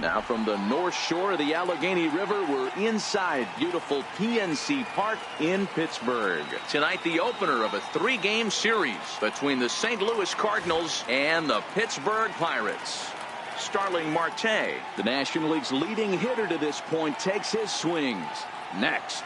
Now from the north shore of the Allegheny River, we're inside beautiful PNC Park in Pittsburgh. Tonight, the opener of a 3-game series between the St. Louis Cardinals and the Pittsburgh Pirates. Starling Marte, the National League's leading hitter to this point, takes his swings. Next.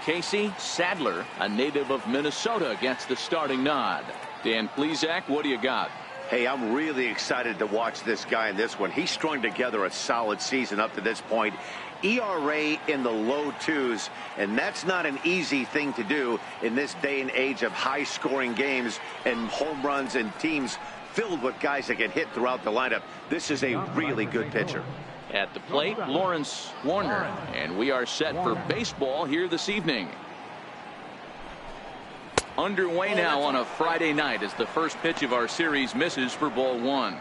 Casey Sadler, a native of Minnesota, gets the starting nod. Dan Plesac, what do you got? Hey, I'm really excited to watch this guy in this one. He's strung together a solid season up to this point. ERA in the low 2s, and that's not an easy thing to do in this day and age of high-scoring games and home runs and teams filled with guys that can hit throughout the lineup. This is a really good pitcher. At the plate, Lawrence Warner, and we are set for baseball here this evening. Underway now on a Friday night as the first pitch of our series misses for ball 1.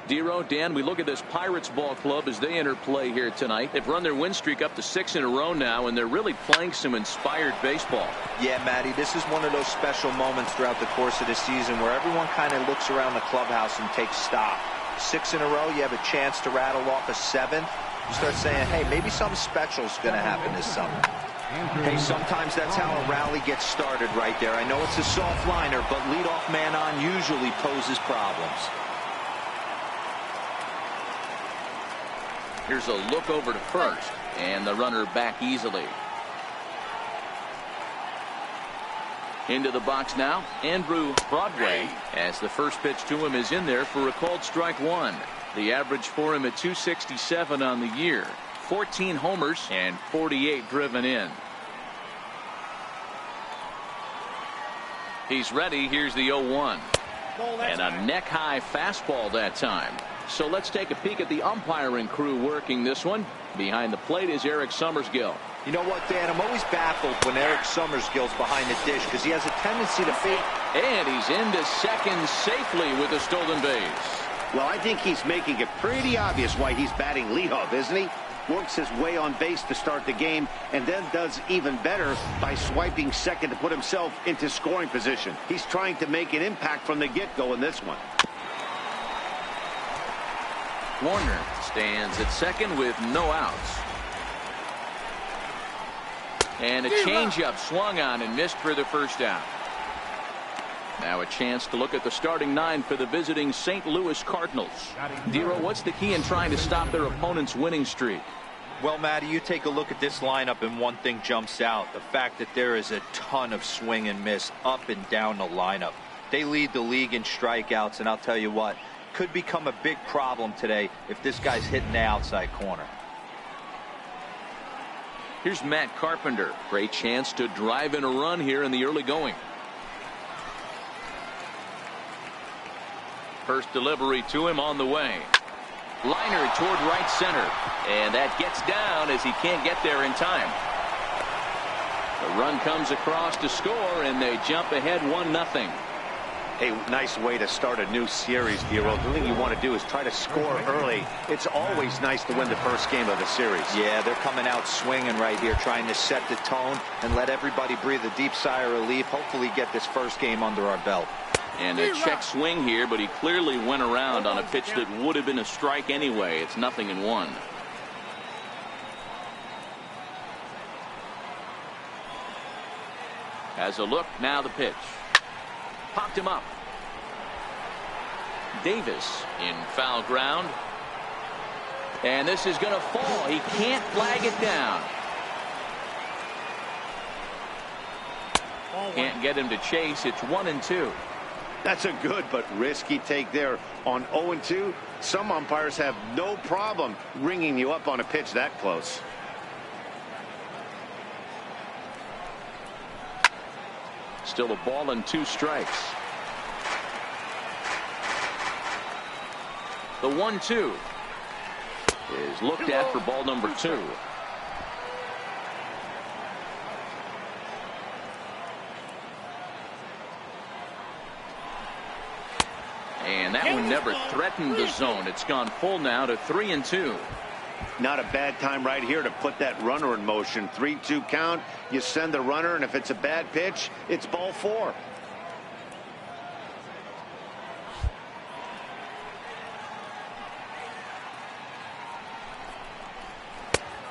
Dero, Dan, we look at this Pirates ball club as they enter play here tonight. They've run their win streak up to 6 in a row now, and they're really playing some inspired baseball. Yeah, Matty, this is one of those special moments throughout the course of the season where everyone kind of looks around the clubhouse and takes stock. 6 in a row, you have a chance to rattle off a 7th. You start saying, hey, maybe something special is going to happen this summer. Hey, sometimes that's how a rally gets started right there. I know it's a soft liner, but leadoff man on usually poses problems. Here's a look over to first, and the runner back easily. Into the box now, Andrew Broadway, as the first pitch to him is in there for a called strike 1. The average for him at 267 on the year. 14 homers and 48 driven in. He's ready. Here's the 0-1. And a neck-high fastball that time. So let's take a peek at the umpiring crew working this one. Behind the plate is Eric Summersgill. You know what, Dan? I'm always baffled when Eric Summersgill's behind the dish because he has a tendency to fade. And he's into second safely with a stolen base. Well, I think he's making it pretty obvious why he's batting leadoff, isn't he? Works his way on base to start the game and then does even better by swiping second to put himself into scoring position. He's trying to make an impact from the get-go in this one. Warner stands at second with no outs. And a changeup swung on and missed for the first out. Now a chance to look at the starting 9 for the visiting St. Louis Cardinals. Dero, what's the key in trying to stop their opponent's winning streak? Well, Matty, you take a look at this lineup and one thing jumps out. The fact that there is a ton of swing and miss up and down the lineup. They lead the league in strikeouts, and I'll tell you what, could become a big problem today if this guy's hitting the outside corner. Here's Matt Carpenter. Great chance to drive in a run here in the early going. First delivery to him on the way. Liner toward right center. And that gets down as he can't get there in time. The run comes across to score, and they jump ahead 1-0. Hey, nice way to start a new series, Dero. The thing you want to do is try to score early. It's always nice to win the first game of the series. Yeah, they're coming out swinging right here, trying to set the tone and let everybody breathe a deep sigh of relief. Hopefully get this first game under our belt. And a check swing here, but he clearly went around on a pitch that would have been a strike anyway. It's 0-1. Has a look, now the pitch. Popped him up. Davis in foul ground. And this is going to fall. He can't flag it down. Can't get him to chase. It's 1-2. That's a good but risky take there on 0-2. Some umpires have no problem ringing you up on a pitch that close. Still a ball and 2 strikes. The 1-2 is looked at for ball number 2. And that one never threatened the zone. It's gone full now to 3-2. Not a bad time right here to put that runner in motion. 3-2 count. You send the runner, and if it's a bad pitch, it's ball 4.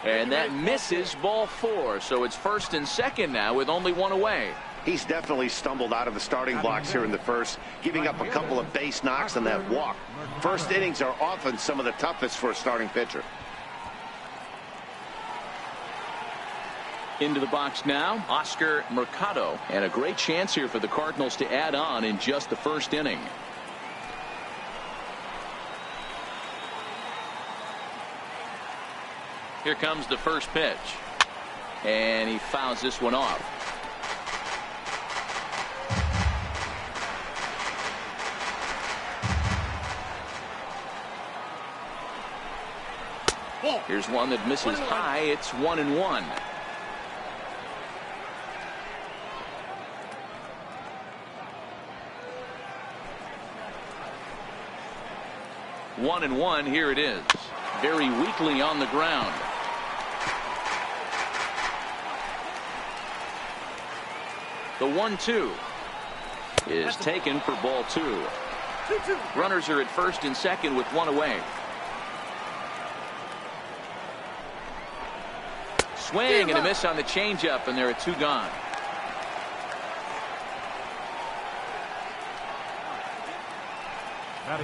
And that misses, ball 4. So it's first and second now with only one away. He's definitely stumbled out of the starting blocks here in the first, giving up a couple of base knocks on that walk. First innings are often some of the toughest for a starting pitcher. Into the box now, Oscar Mercado. And a great chance here for the Cardinals to add on in just the first inning. Here comes the first pitch. And he fouls this one off. Here's one that misses high. It's 1-1. One and one. Here it is. Very weakly on the ground. The 1-2 is taken for ball 2. Runners are at first and second with one away. Swing and a miss on the changeup, and there are 2 gone.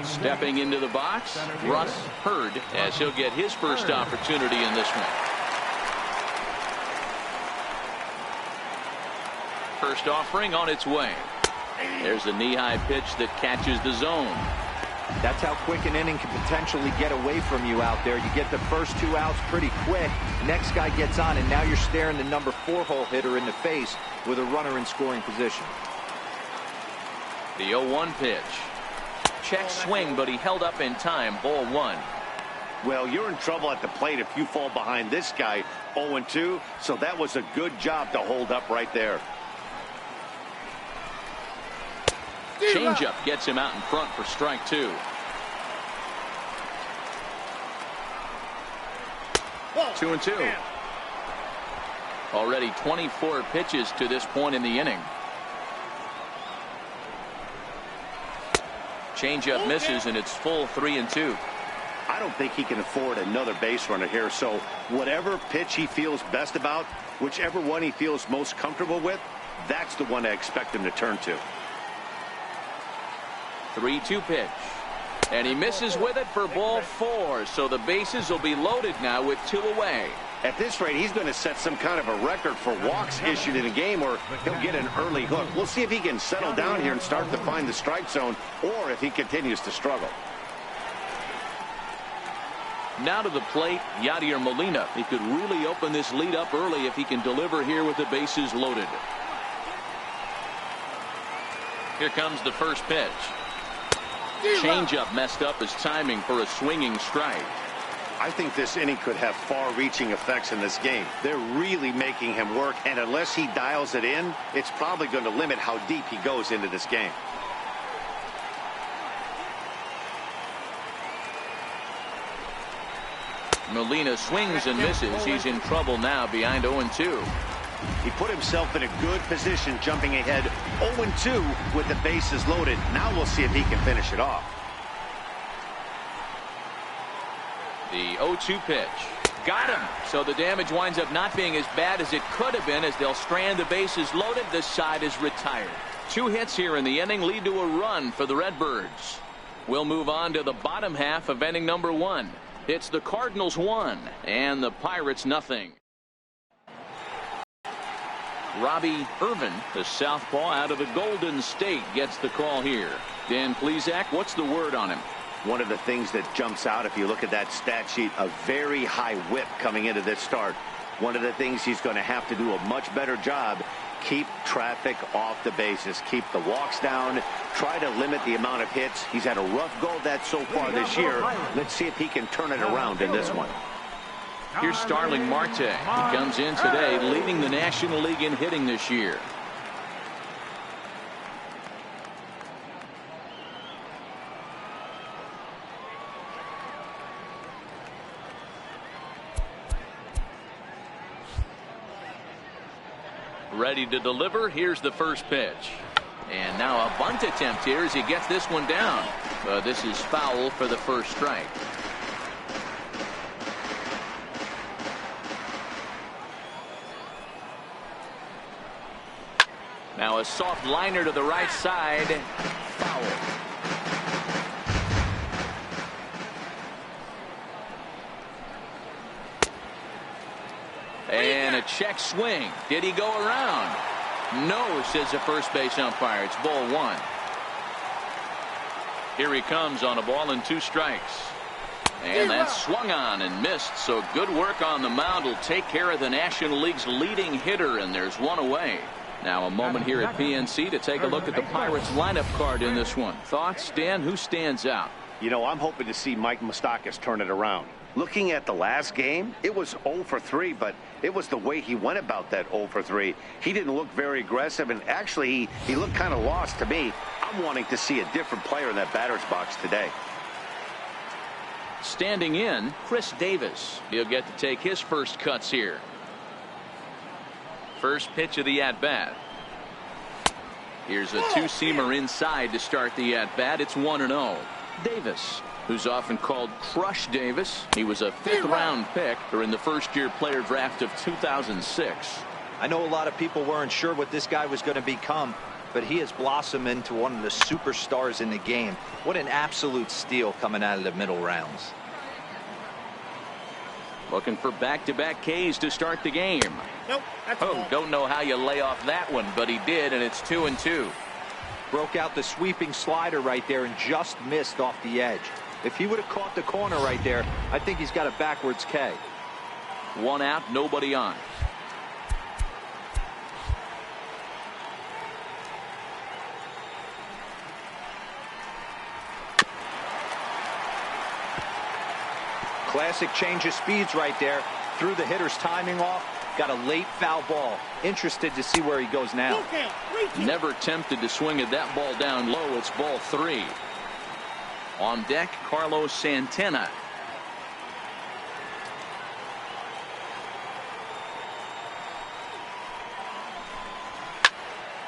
Stepping into the box, Russ Hurd, as he'll get his first opportunity in this one. First offering on its way. There's a knee-high pitch that catches the zone. That's how quick an inning can potentially get away from you out there. You get the first 2 outs pretty quick. Next guy gets on, and now you're staring the number 4-hole hitter in the face with a runner in scoring position. The 0-1 pitch. Check swing, but he held up in time. Ball 1. Well, you're in trouble at the plate if you fall behind this guy 0-2, so that was a good job to hold up right there. Changeup gets him out in front for strike 2. Two and 2. Already 24 pitches to this point in the inning. Changeup misses, and it's full 3-2. I don't think he can afford another base runner here, so whatever pitch he feels best about, whichever one he feels most comfortable with, that's the one I expect him to turn to. 3-2 pitch. And he misses with it for ball 4. So the bases will be loaded now with 2 away. At this rate, he's going to set some kind of a record for walks issued in a game, or he'll get an early hook. We'll see if he can settle down here and start to find the strike zone, or if he continues to struggle. Now to the plate, Yadier Molina. He could really open this lead up early if he can deliver here with the bases loaded. Here comes the first pitch. Changeup messed up his timing for a swinging strike. I think this inning could have far-reaching effects in this game. They're really making him work, and unless he dials it in, it's probably going to limit how deep he goes into this game. Molina swings and misses. He's in trouble now behind 0-2. He put himself in a good position jumping ahead 0-2 with the bases loaded. Now we'll see if he can finish it off. The 0-2 pitch. Got him. So the damage winds up not being as bad as it could have been as they'll strand the bases loaded. This side is retired. 2 hits here in the inning lead to a run for the Redbirds. We'll move on to the bottom half of inning number 1. It's the Cardinals 1 and the Pirates nothing. Robbie Irvin, the southpaw out of the Golden State, gets the call here. Dan Plesac, what's the word on him? One of the things that jumps out if you look at that stat sheet, a very high whip coming into this start. One of the things he's going to have to do a much better job, keep traffic off the bases, keep the walks down, try to limit the amount of hits. He's had a rough go of that so far this year. Let's see if he can turn it around in this one. Here's Starling Marte. He comes in today leading the National League in hitting this year. Ready to deliver. Here's the first pitch. And now a bunt attempt here as he gets this one down. This is foul for the first strike. Now a soft liner to the right side. Foul. And a check swing. Did he go around? No, says the first base umpire. It's ball one. Here he comes on a ball and 2 strikes. And that's swung on and missed. So good work on the mound will take care of the National League's leading hitter, and there's one away. Now a moment here at PNC to take a look at the Pirates lineup card in this one. Thoughts, Dan? Who stands out? You know, I'm hoping to see Mike Moustakas turn it around. Looking at the last game, it was 0 for 3, but it was the way he went about that 0 for 3. He didn't look very aggressive, and actually he looked kind of lost to me. I'm wanting to see a different player in that batter's box today. Standing in, Chris Davis. He'll get to take his first cuts here. First pitch of the at-bat. Here's a 2-seamer inside to start the at-bat. It's 1-0. Davis, who's often called Crush Davis. He was a 5th-round pick during the first-year player draft of 2006. I know a lot of people weren't sure what this guy was going to become, but he has blossomed into one of the superstars in the game. What an absolute steal coming out of the middle rounds. Looking for back-to-back Ks to start the game. Nope, that's don't know how you lay off that one, but he did, and it's 2-2. Broke out the sweeping slider right there and just missed off the edge. If he would have caught the corner right there, I think he's got a backwards K. 1 out, nobody on. Classic change of speeds right there. Threw the hitter's timing off. Got a late foul ball. Interested to see where he goes now. Never tempted to swing at that ball down low. It's ball 3. On deck, Carlos Santana.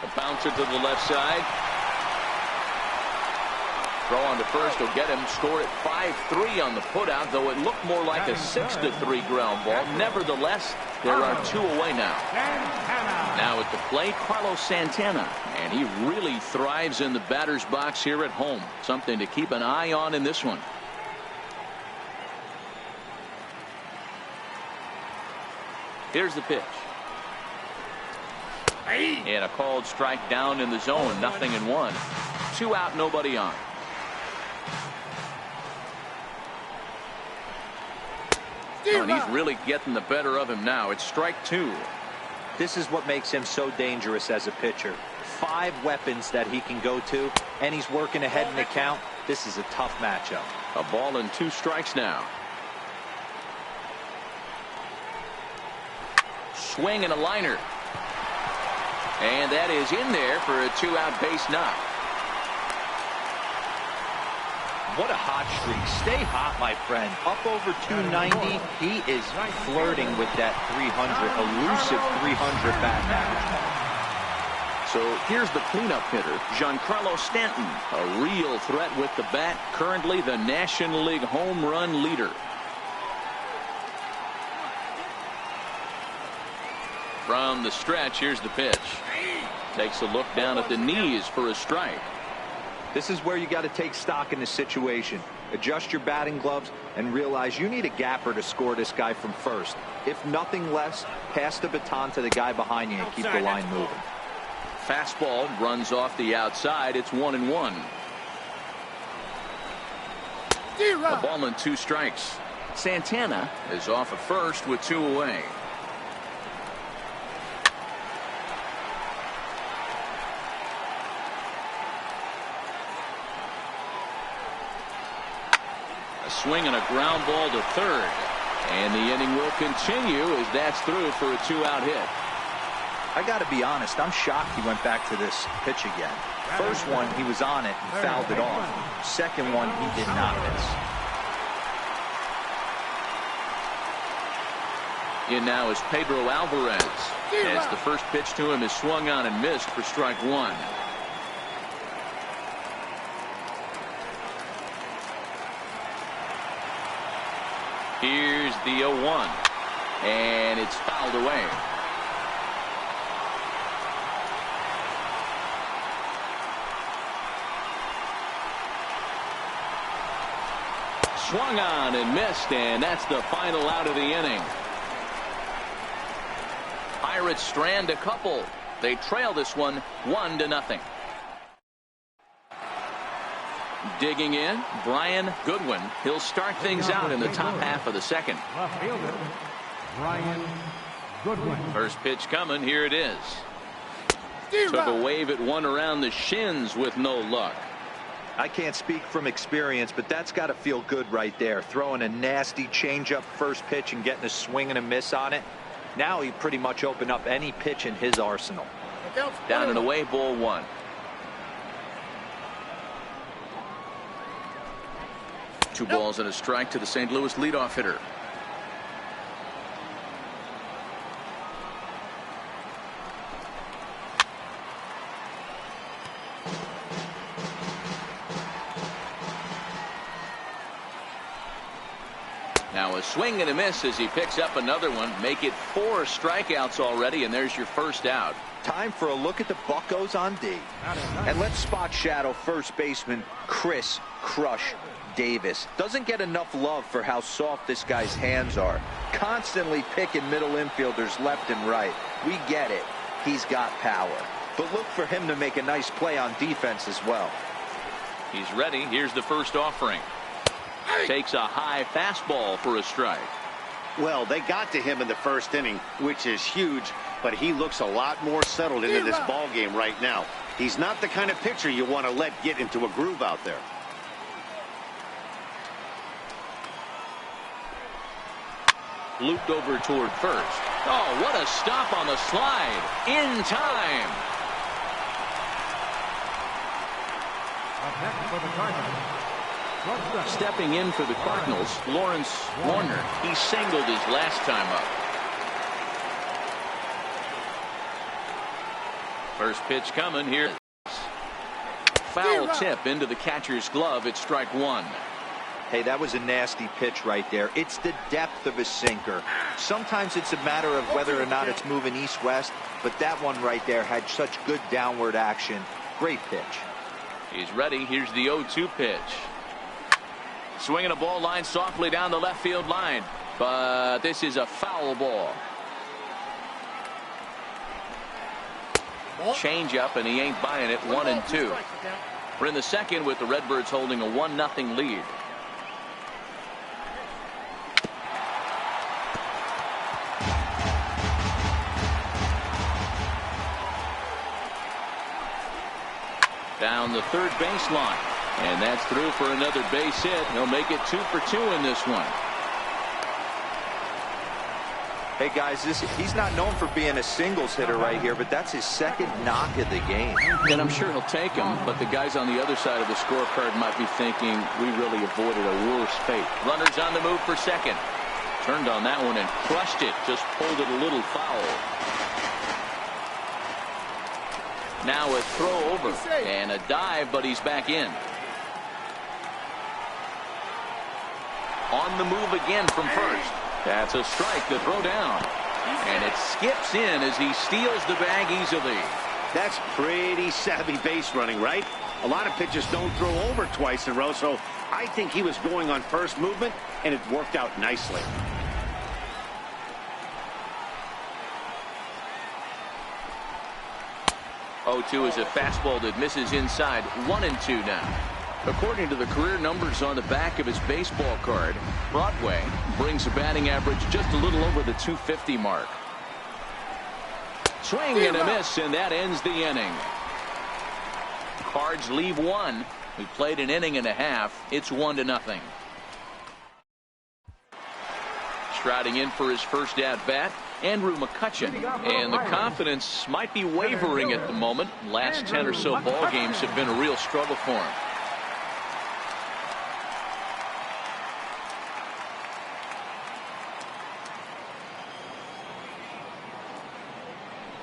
A bouncer to the left side. Throw on to first will get him. Score at 5-3 on the putout, though it looked more like a 6-3 ground ball. Nevertheless, there are 2 away now. Now at the plate, Carlos Santana, and he really thrives in the batter's box here at home. Something to keep an eye on in this one. Here's the pitch. And a called strike down in the zone. 0-1. 2 out, nobody on. And he's really getting the better of him now. It's strike 2. This is what makes him so dangerous as a pitcher. 5 weapons that he can go to, and he's working ahead in the count. This is a tough matchup. A ball and 2 strikes now. Swing and a liner. And that is in there for a 2-out base knock. What a hot streak. Stay hot, my friend. Up over 290. He is flirting with that 300, elusive 300 bat average. So here's the cleanup hitter, Giancarlo Stanton. A real threat with the bat. Currently the National League home run leader. From the stretch, here's the pitch. Takes a look down at the knees for a strike. This is where you got to take stock in the situation. Adjust your batting gloves and realize you need a gapper to score this guy from first. If nothing less, pass the baton to the guy behind you and keep the line moving. Fastball runs off the outside. It's 1-1. A ball and 2 strikes. Santana is off at first with 2 away. A swing and a ground ball to third. And the inning will continue as that's through for a 2-out hit. I got to be honest, I'm shocked he went back to this pitch again. First one, he was on it and fouled it off. Second one, he did not miss. In now is Pedro Alvarez. As the first pitch to him is swung on and missed for strike 1. Here's the 0-1. And it's fouled away. Swung on and missed, and that's the final out of the inning. Pirates strand a couple. They trail this one 1-0. Digging in, Brian Goodwin. He'll start things out in the top half of the second. Left fielder, Brian Goodwin. First pitch coming. Here it is. Took a wave at one around the shins with no luck. I can't speak from experience, but that's got to feel good right there. Throwing a nasty changeup first pitch and getting a swing and a miss on it. Now he pretty much opened up any pitch in his arsenal. Down and away, ball one. Two balls and a strike to the St. Louis leadoff hitter. Now a swing and a miss as he picks up another one. Make it 4 strikeouts already, and there's your first out. Time for a look at the Buccos on D. And let's spot shadow first baseman Chris Crush Davis. Doesn't get enough love for how soft this guy's hands are. Constantly picking middle infielders left and right. We get it. He's got power. But look for him to make a nice play on defense as well. He's ready. Here's the first offering. Takes a high fastball for a strike. Well, they got to him in the first inning, which is huge, but he looks a lot more settled into this ball game right now. He's not the kind of pitcher you want to let get into a groove out there. Looped over toward first. Oh, what a stop on the slide. In time. Up next for the Cardinals. Stepping in for the Cardinals, Lawrence Warner. He singled his last time up. First pitch coming here. Foul tip into the catcher's glove. It's strike one. Hey, that was a nasty pitch right there. It's the depth of a sinker. Sometimes it's a matter of whether or not it's moving east-west, but that one right there had such good downward action. Great pitch. He's ready. Here's the 0-2 pitch. Swinging a ball line softly down the left field line, but this is a foul ball. Change up, and he ain't buying it. 1-2. We're in the second with the Redbirds holding a 1-0 lead. Down the third baseline. And that's through for another base hit. He'll make it 2 for 2 in this one. Hey guys, he's not known for being a singles hitter right here, but that's his second knock of the game. And I'm sure he'll take him, but the guys on the other side of the scorecard might be thinking we really avoided a worse fate. Runners on the move for second. Turned on that one and crushed it. Just pulled it a little foul. Now a throw over and a dive, but he's back in. On the move again from first. That's a strike to throw down. And it skips in as he steals the bag easily. That's pretty savvy base running, right? A lot of pitchers don't throw over twice in a row, so I think he was going on first movement, and it worked out nicely. Oh-2 is a fastball that misses inside. 1-2 now. According to the career numbers on the back of his baseball card, Broadway brings a batting average just a little over the 250 mark. Swing and a miss, and that ends the inning. Cards leave one. We played an inning and a half. It's 1-0. Striding in for his first at-bat, Andrew McCutchen. And the confidence might be wavering at the moment. Last 10 or so ball games have been a real struggle for him.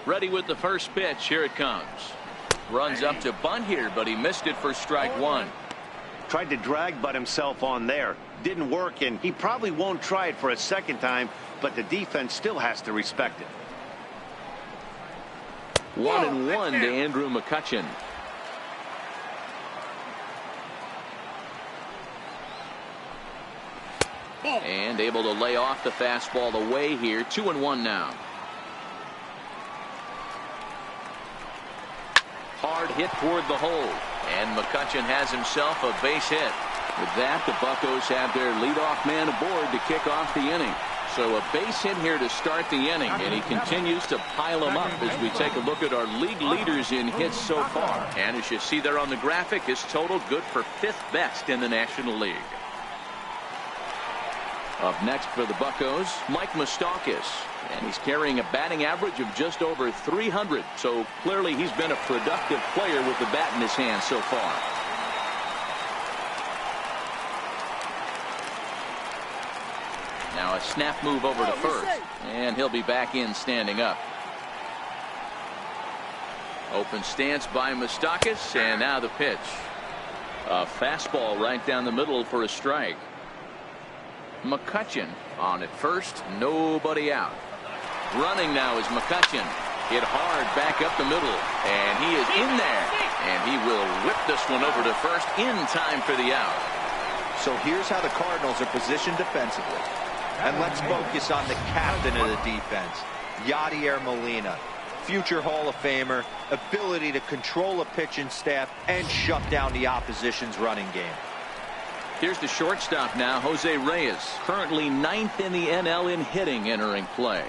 Ready with the first pitch. Here it comes. Runs up to bunt here, but he missed it for strike one. Tried to drag butt himself on there. Didn't work, and he probably won't try it for a second time, but the defense still has to respect it. 1-1 to Andrew McCutchen. And able to lay off the fastball away here. 2-1 now. Hard hit toward the hole. And McCutchen has himself a base hit. With that, the Buccos have their leadoff man aboard to kick off the inning. So a base hit here to start the inning, and he continues to pile them up as we take a look at our league leaders in hits so far. And as you see there on the graphic, his total good for 5th best in the National League. Up next for the Buccos, Mike Moustakas, and he's carrying a batting average of just over 300. So clearly he's been a productive player with the bat in his hand so far. Now a snap move over to first, and he'll be back in standing up. Open stance by Moustakas, and now the pitch. A fastball right down the middle for a strike. McCutchen on at first, nobody out. Running now is McCutchen. Hit hard back up the middle, and he is in there, and he will whip this one over to first in time for the out. So here's how the Cardinals are positioned defensively. And let's focus on the captain of the defense, Yadier Molina. Future Hall of Famer, ability to control a pitching staff and shut down the opposition's running game. Here's the shortstop now, Jose Reyes, currently 9th in the NL in hitting entering play.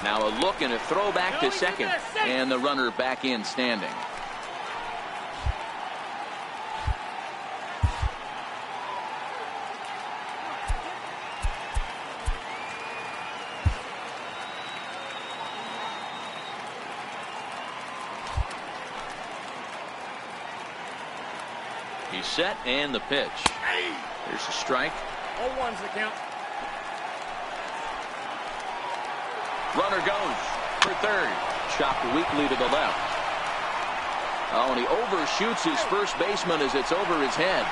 Now a look and a throw back to second, and the runner back in standing. He's set, and the pitch. There's a strike. 0-1's the count. Runner goes for third. Chopped weakly to the left. Oh, and he overshoots his first baseman as it's over his head.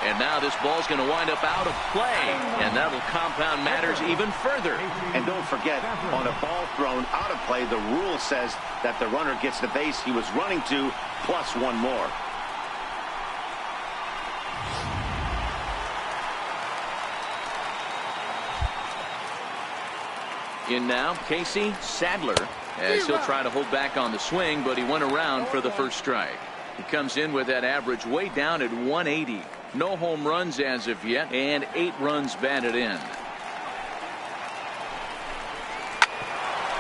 And now this ball's going to wind up out of play, and that'll compound matters even further. And don't forget, on a ball thrown out of play, the rule says that the runner gets the base he was running to plus one more. In now, Casey Sadler, as he'll try to hold back on the swing, but he went around for the first strike. He comes in with that average way down at 180. No home runs as of yet, and 8 runs batted in.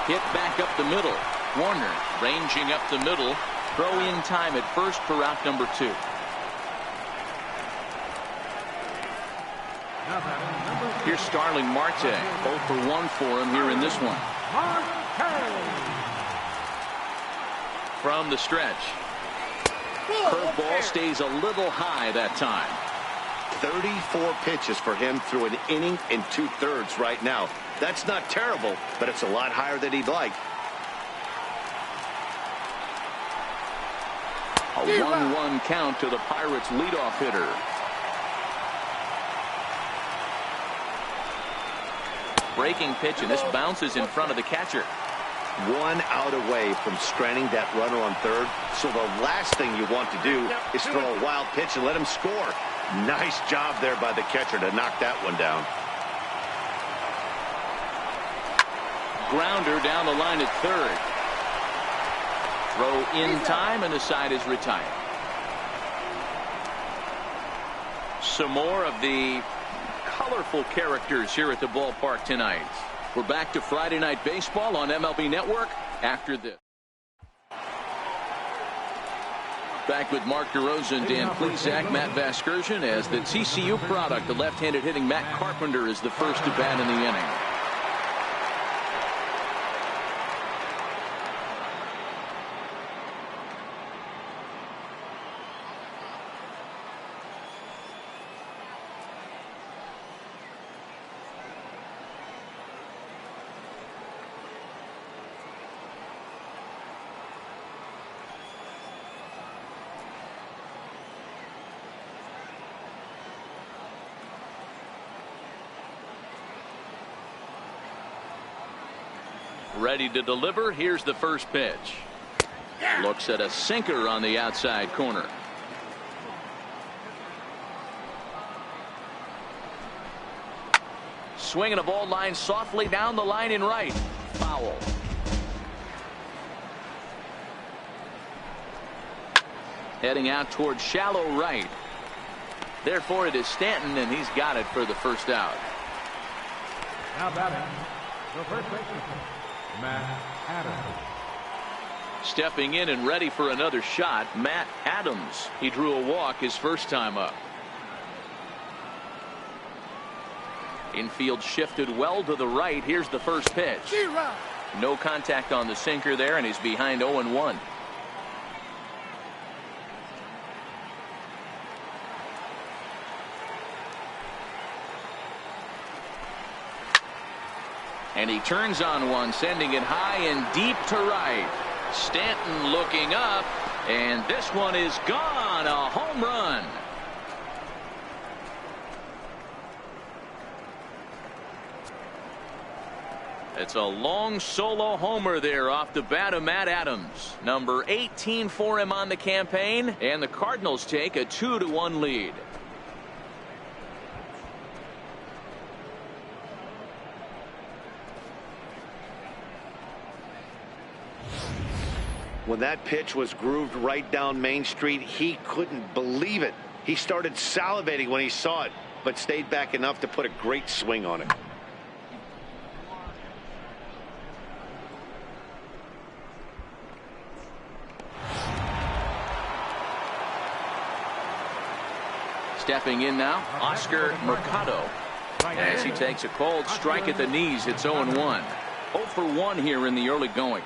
Hit back up the middle. Warner ranging up the middle. Throw in time at first for out number 2. Here's Starling Marte, 0 for 1 for him here in this one. From the stretch. Curveball stays a little high that time. 34 pitches for him through an inning and 2/3 right now. That's not terrible, but it's a lot higher than he'd like. A 1-1 count to the Pirates' leadoff hitter. Breaking pitch, and this bounces in front of the catcher. 1 out away from stranding that runner on third. So the last thing you want to do is throw a wild pitch and let him score. Nice job there by the catcher to knock that one down. Grounder down the line at third. Throw in time, and the side is retired. Some more of the colorful characters here at the ballpark tonight. We're back to Friday Night Baseball on MLB Network after this. Back with Mark DeRosa, Dan Plesac, Matt Vasgersian as the TCU product. The left-handed hitting Matt Carpenter is the first to bat in the inning. Ready to deliver. Here's the first pitch. Looks at a sinker on the outside corner. Swinging a ball line softly down the line in right. Foul. Heading out towards shallow right. Therefore it is Stanton, and he's got it for the first out. Now batting, the first baseman, Matt Adams. Stepping in and ready for another shot, Matt Adams. He drew a walk his first time up. Infield shifted well to the right. Here's the first pitch. No contact on the sinker there, and he's behind 0-1. And he turns on one, sending it high and deep to right. Stanton looking up, and this one is gone. A home run. It's a long solo homer there off the bat of Matt Adams. Number 18 for him on the campaign, and the Cardinals take a 2-1 lead. When that pitch was grooved right down Main Street, he couldn't believe it. He started salivating when he saw it, but stayed back enough to put a great swing on it. Stepping in now, Oscar Mercado. As he takes a cold strike at the knees, it's 0-1. 0 for 1 here in the early going.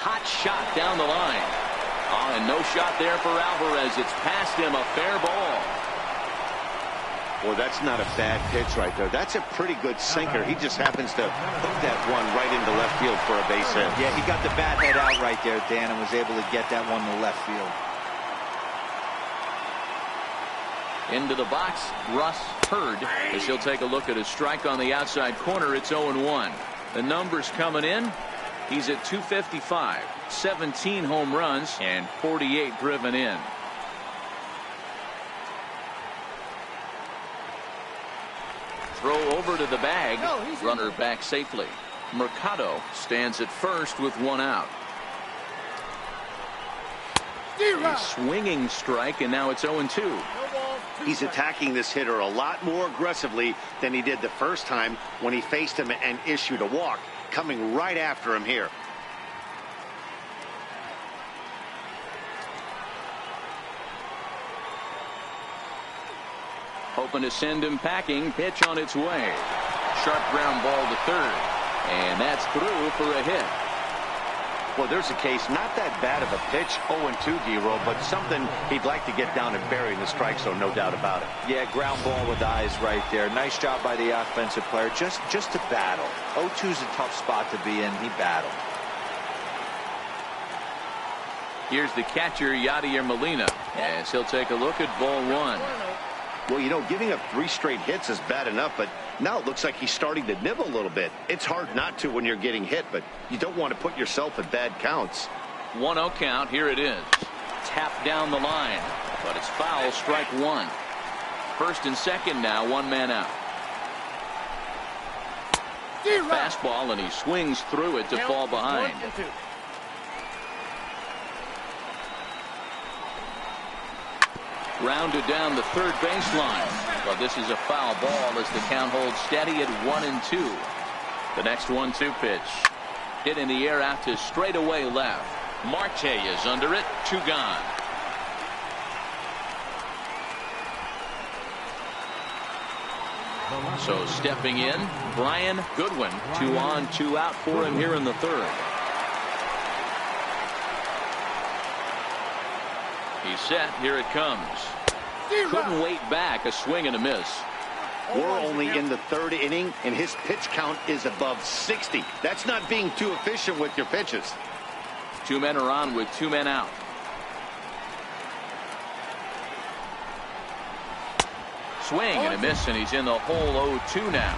Hot shot down the line. Oh, and no shot there for Alvarez. It's past him, a fair ball. Well, that's not a bad pitch right there. That's a pretty good sinker. He just happens to hook that one right into left field for a base hit. Yeah, he got the bat head out right there, Dan, and was able to get that one to left field. Into the box, Russ Hurd, as he'll take a look at his strike on the outside corner. It's 0-1. The numbers coming in. He's at 255, 17 home runs, and 48 driven in. Throw over to the bag. Runner back safely. Mercado stands at first with one out. A swinging strike, and now it's 0-2. He's attacking this hitter a lot more aggressively than he did the first time when he faced him and issued a walk. Coming right after him here. Hoping to send him packing. Pitch on its way. Sharp ground ball to third. And that's through for a hit. Well, there's a case, not that bad of a pitch, 0-2, D-roll, but something he'd like to get down and bury in the strike zone, no doubt about it. Yeah, ground ball with eyes right there. Nice job by the offensive player, just to battle. 0-2's a tough spot to be in. He battled. Here's the catcher, Yadier Molina, as he'll take a look at ball one. Well, you know, giving up 3 straight hits is bad enough, but now it looks like he's starting to nibble a little bit. It's hard not to when you're getting hit, but you don't want to put yourself in bad counts. 1-0 count. Here it is. Tapped down the line, but it's foul. Strike one. First and second now, one man out. Fastball, and he swings through it to fall behind. Rounded down the third baseline. But this is a foul ball as the count holds steady at 1-2. The next 1-2 pitch. Hit in the air out to straightaway left. Marte is under it. 2 gone. So stepping in, Brian Goodwin. 2 on, 2 out for him here in the third. He's set. Here it comes. Couldn't wait back. A swing and a miss. We're only in the third inning, and his pitch count is above 60. That's not being too efficient with your pitches. 2 men are on with 2 men out. Swing and a miss, and he's in the hole 0-2 now.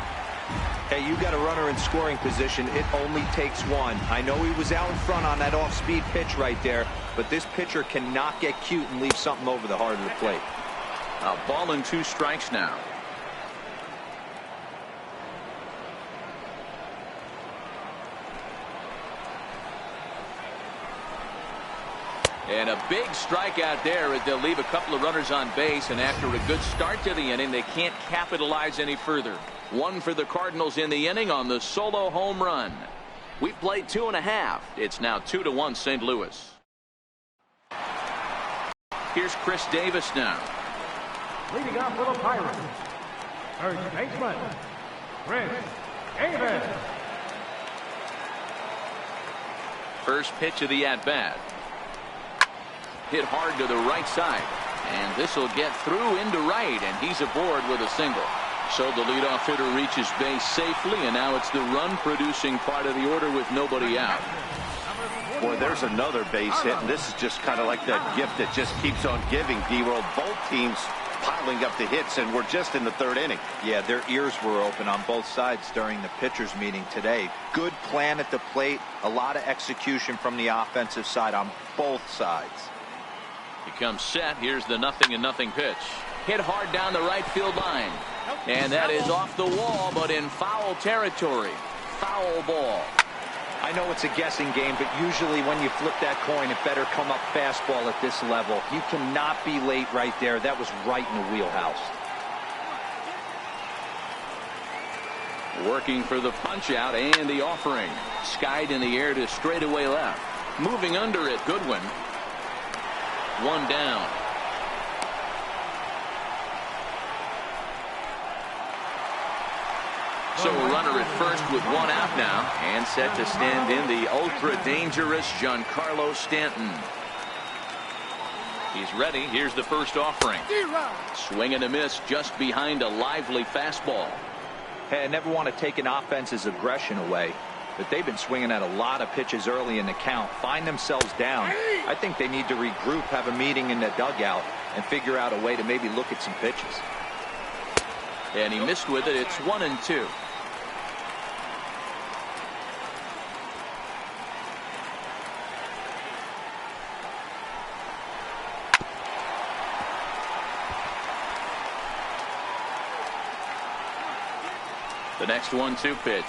Hey, you got a runner in scoring position. It only takes one. I know he was out in front on that off-speed pitch right there, but this pitcher cannot get cute and leave something over the heart of the plate. A ball and 2 strikes now. And a big strikeout there as they'll leave a couple of runners on base, and after a good start to the inning, they can't capitalize any further. 1 for the Cardinals in the inning on the solo home run. We played 2.5. It's now 2-1 St. Louis. Here's Chris Davis now. Leading off for the Pirates, third baseman, Chris Davis. First pitch of the at-bat. Hit hard to the right side, and this will get through into right, and he's aboard with a single. So the leadoff hitter reaches base safely, and now it's the run-producing part of the order with nobody out. Boy, there's another base hit, and this is just kind of like that gift that just keeps on giving, D-Roll. Both teams piling up the hits, and we're just in the 3rd inning. Yeah, their ears were open on both sides during the pitchers meeting today. Good plan at the plate, a lot of execution from the offensive side on both sides. He comes set. Here's the 0-0 pitch. Hit hard down the right field line. And that is off the wall, but in foul territory. Foul ball. I know it's a guessing game, but usually when you flip that coin, it better come up fastball at this level. You cannot be late right there. That was right in the wheelhouse. Working for the punch out and the offering. Skied in the air to straightaway left. Moving under it, Goodwin. 1 down. So a runner at first with 1 out now, and set to stand in the ultra-dangerous Giancarlo Stanton. He's ready. Here's the first offering. Swing and a miss just behind a lively fastball. Hey, I never want to take an offense's aggression away, but they've been swinging at a lot of pitches early in the count. Find themselves down. I think they need to regroup, have a meeting in the dugout, and figure out a way to maybe look at some pitches. And he missed with it. It's 1-2. The next 1-2 pitch.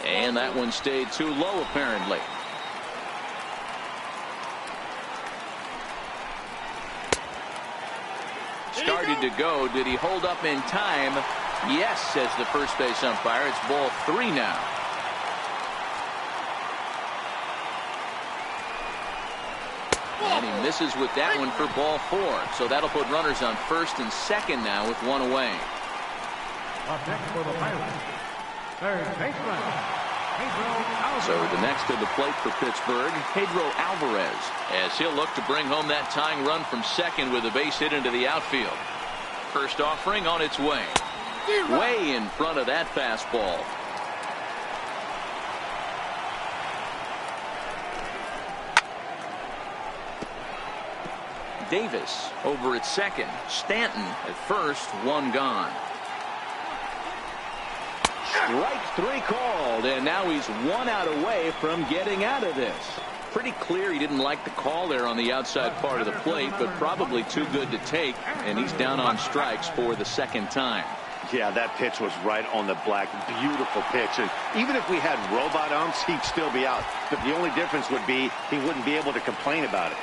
And that one stayed too low, apparently. Started to go. Did he hold up in time? Yes, says the first base umpire. It's ball 3 now. And he misses with that one for ball 4. So that'll put runners on first and second now with 1 away. Up next for the Pirates, third baseman, Pedro Alvarez. So the next to the plate for Pittsburgh, Pedro Alvarez, as he'll look to bring home that tying run from second with a base hit into the outfield. First offering on its way. Way in front of that fastball. Davis over at second. Stanton at first, 1 gone. Strike 3 called, and now he's 1 out away from getting out of this. Pretty clear he didn't like the call there on the outside part of the plate, but probably too good to take, and he's down on strikes for the 2nd time. Yeah, that pitch was right on the black. Beautiful pitch. And even if we had robot umps, he'd still be out. But the only difference would be he wouldn't be able to complain about it.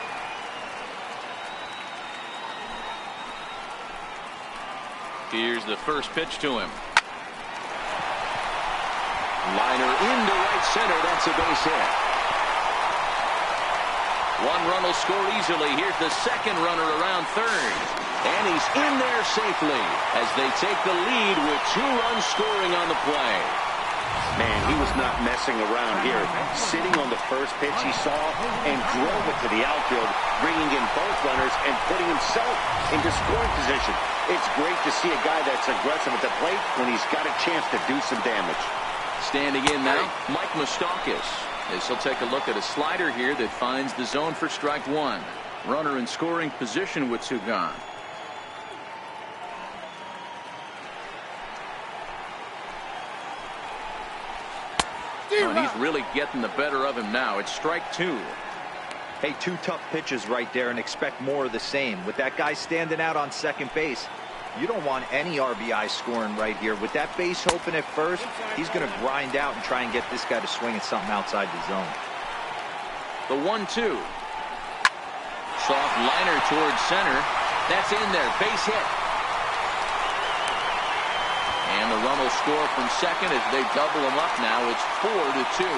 Here's the first pitch to him. Liner into right center. That's a base hit. 1 run will score easily. Here's the second runner around third. And he's in there safely as they take the lead with 2 runs scoring on the play. Man, he was not messing around here. Sitting on the first pitch he saw and drove it to the outfield, bringing in both runners and putting himself into scoring position. It's great to see a guy that's aggressive at the plate when he's got a chance to do some damage. Standing in now, Mike Moustakas, as he'll take a look at a slider here that finds the zone for strike 1. Runner in scoring position with 2 gone. and he's really getting the better of him now. It's strike 2. Hey, 2 tough pitches right there, and expect more of the same. With that guy standing out on second base, you don't want any RBI scoring right here. With that base open at first, he's going to grind out and try and get this guy to swing at something outside the zone. The 1-2. Soft liner towards center. That's in there. Base hit. And the run will score from second as they double him up now. It's 4-2.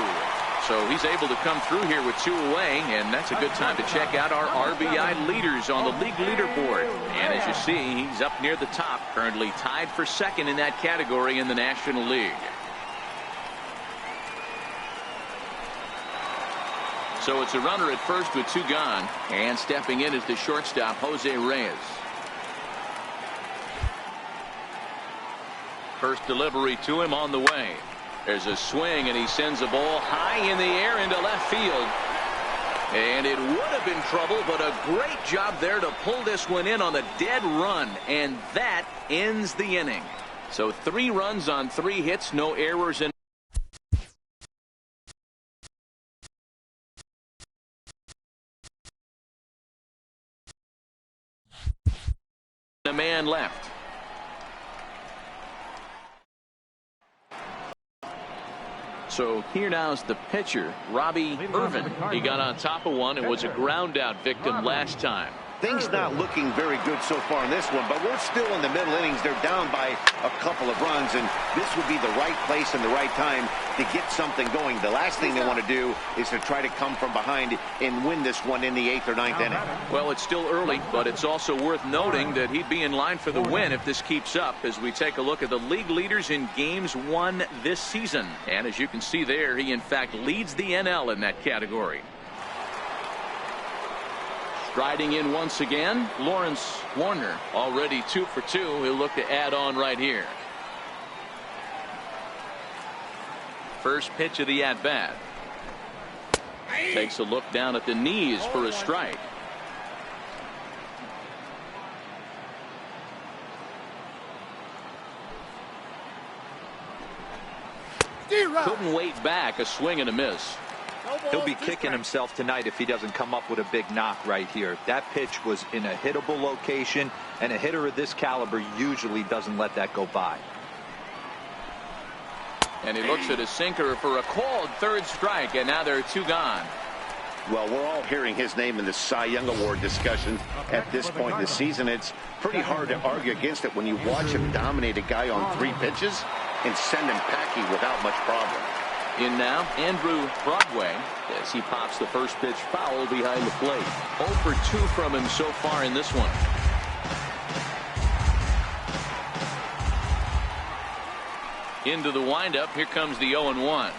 So he's able to come through here with 2 away, and that's a good time to check out our RBI leaders on the league leaderboard. And as you see, he's up near the top, currently tied for second in that category in the National League. So it's a runner at first with 2 gone, and stepping in is the shortstop, Jose Reyes. First delivery to him on the way. There's a swing, and he sends a ball high in the air into left field. And it would have been trouble, but a great job there to pull this one in on the dead run. And that ends the inning. So 3 runs on 3 hits, no errors in a man left. So here now is the pitcher, Robbie Irvin. He got on top of one and was a ground out victim last time. Things not looking very good so far in this one, but we're still in the middle innings. They're down by a couple of runs, and this would be the right place and the right time to get something going. The last thing they want to do is to try to come from behind and win this one in the 8th or 9th inning. Well, it's still early, but it's also worth noting that he'd be in line for the win if this keeps up as we take a look at the league leaders in games won this season. And as you can see there, he in fact leads the NL in that category. Striding in once again, Lawrence Warner, already 2 for 2. He'll look to add on right here. First pitch of the at-bat. Takes a look down at the knees for a strike. Couldn't wait back. A swing and a miss. He'll be kicking himself tonight if he doesn't come up with a big knock right here. That pitch was in a hittable location, and a hitter of this caliber usually doesn't let that go by. And he looks at his sinker for a called 3rd strike, and now there are 2 gone. Well, we're all hearing his name in the Cy Young Award discussion at this point in the season. It's pretty hard to argue against it when you watch him dominate a guy on 3 pitches and send him packing without much problem. In now, Andrew Broadway, as he pops the first pitch foul behind the plate. 0 for 2 from him so far in this one. Into the windup, here comes the 0-1.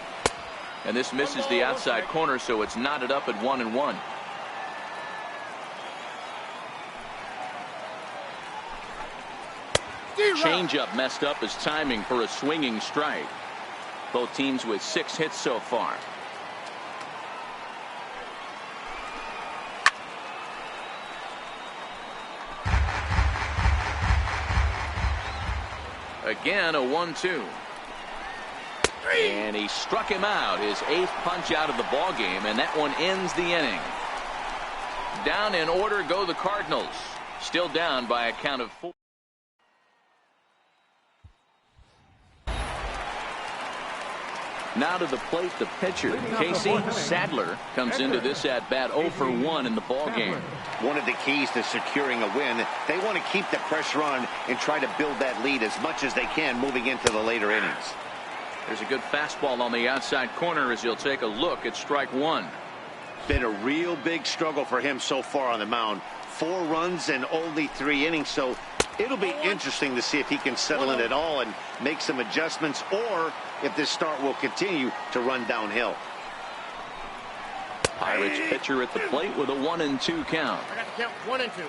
And this misses the outside corner, so it's knotted up at 1-1. Changeup messed up his timing for a swinging strike. Both teams with 6 hits so far. Again, a 1-2. And he struck him out, his 8th punch out of the ball game, and that one ends the inning. Down in order go the Cardinals, still down by a count of 4. Now to the plate, the pitcher, Casey Sadler, comes into this at-bat 0 for 1 in the ball game. One of the keys to securing a win, they want to keep the pressure on and try to build that lead as much as they can moving into the later innings. There's a good fastball on the outside corner as he'll take a look at strike 1. Been a real big struggle for him so far on the mound. 4 runs and only 3 innings, so it'll be interesting to see if he can settle in at all and make some adjustments, or if this start will continue to run downhill. Pirates pitcher at the plate with a 1-2 count. I got to count 1 and 2.